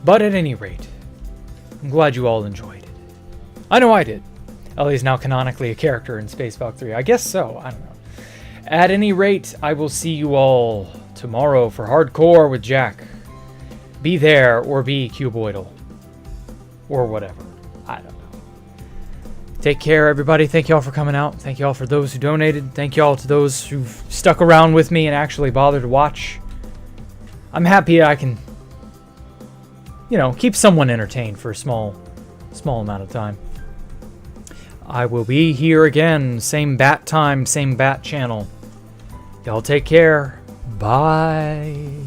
But at any rate, I'm glad you all enjoyed it. I know I did. Ellie's now canonically a character in Space Valkyria. I guess so, I don't know. At any rate, I will see you all tomorrow for Hardcore with Jack. Be there or be cuboidal. Or whatever. I don't know. Take care, everybody. Thank y'all for coming out. Thank y'all for those who donated. Thank y'all to those who've stuck around with me and actually bothered to watch. I'm happy I can, you know, keep someone entertained for a small amount of time. I will be here again. Same bat time, same bat channel. Y'all take care. Bye.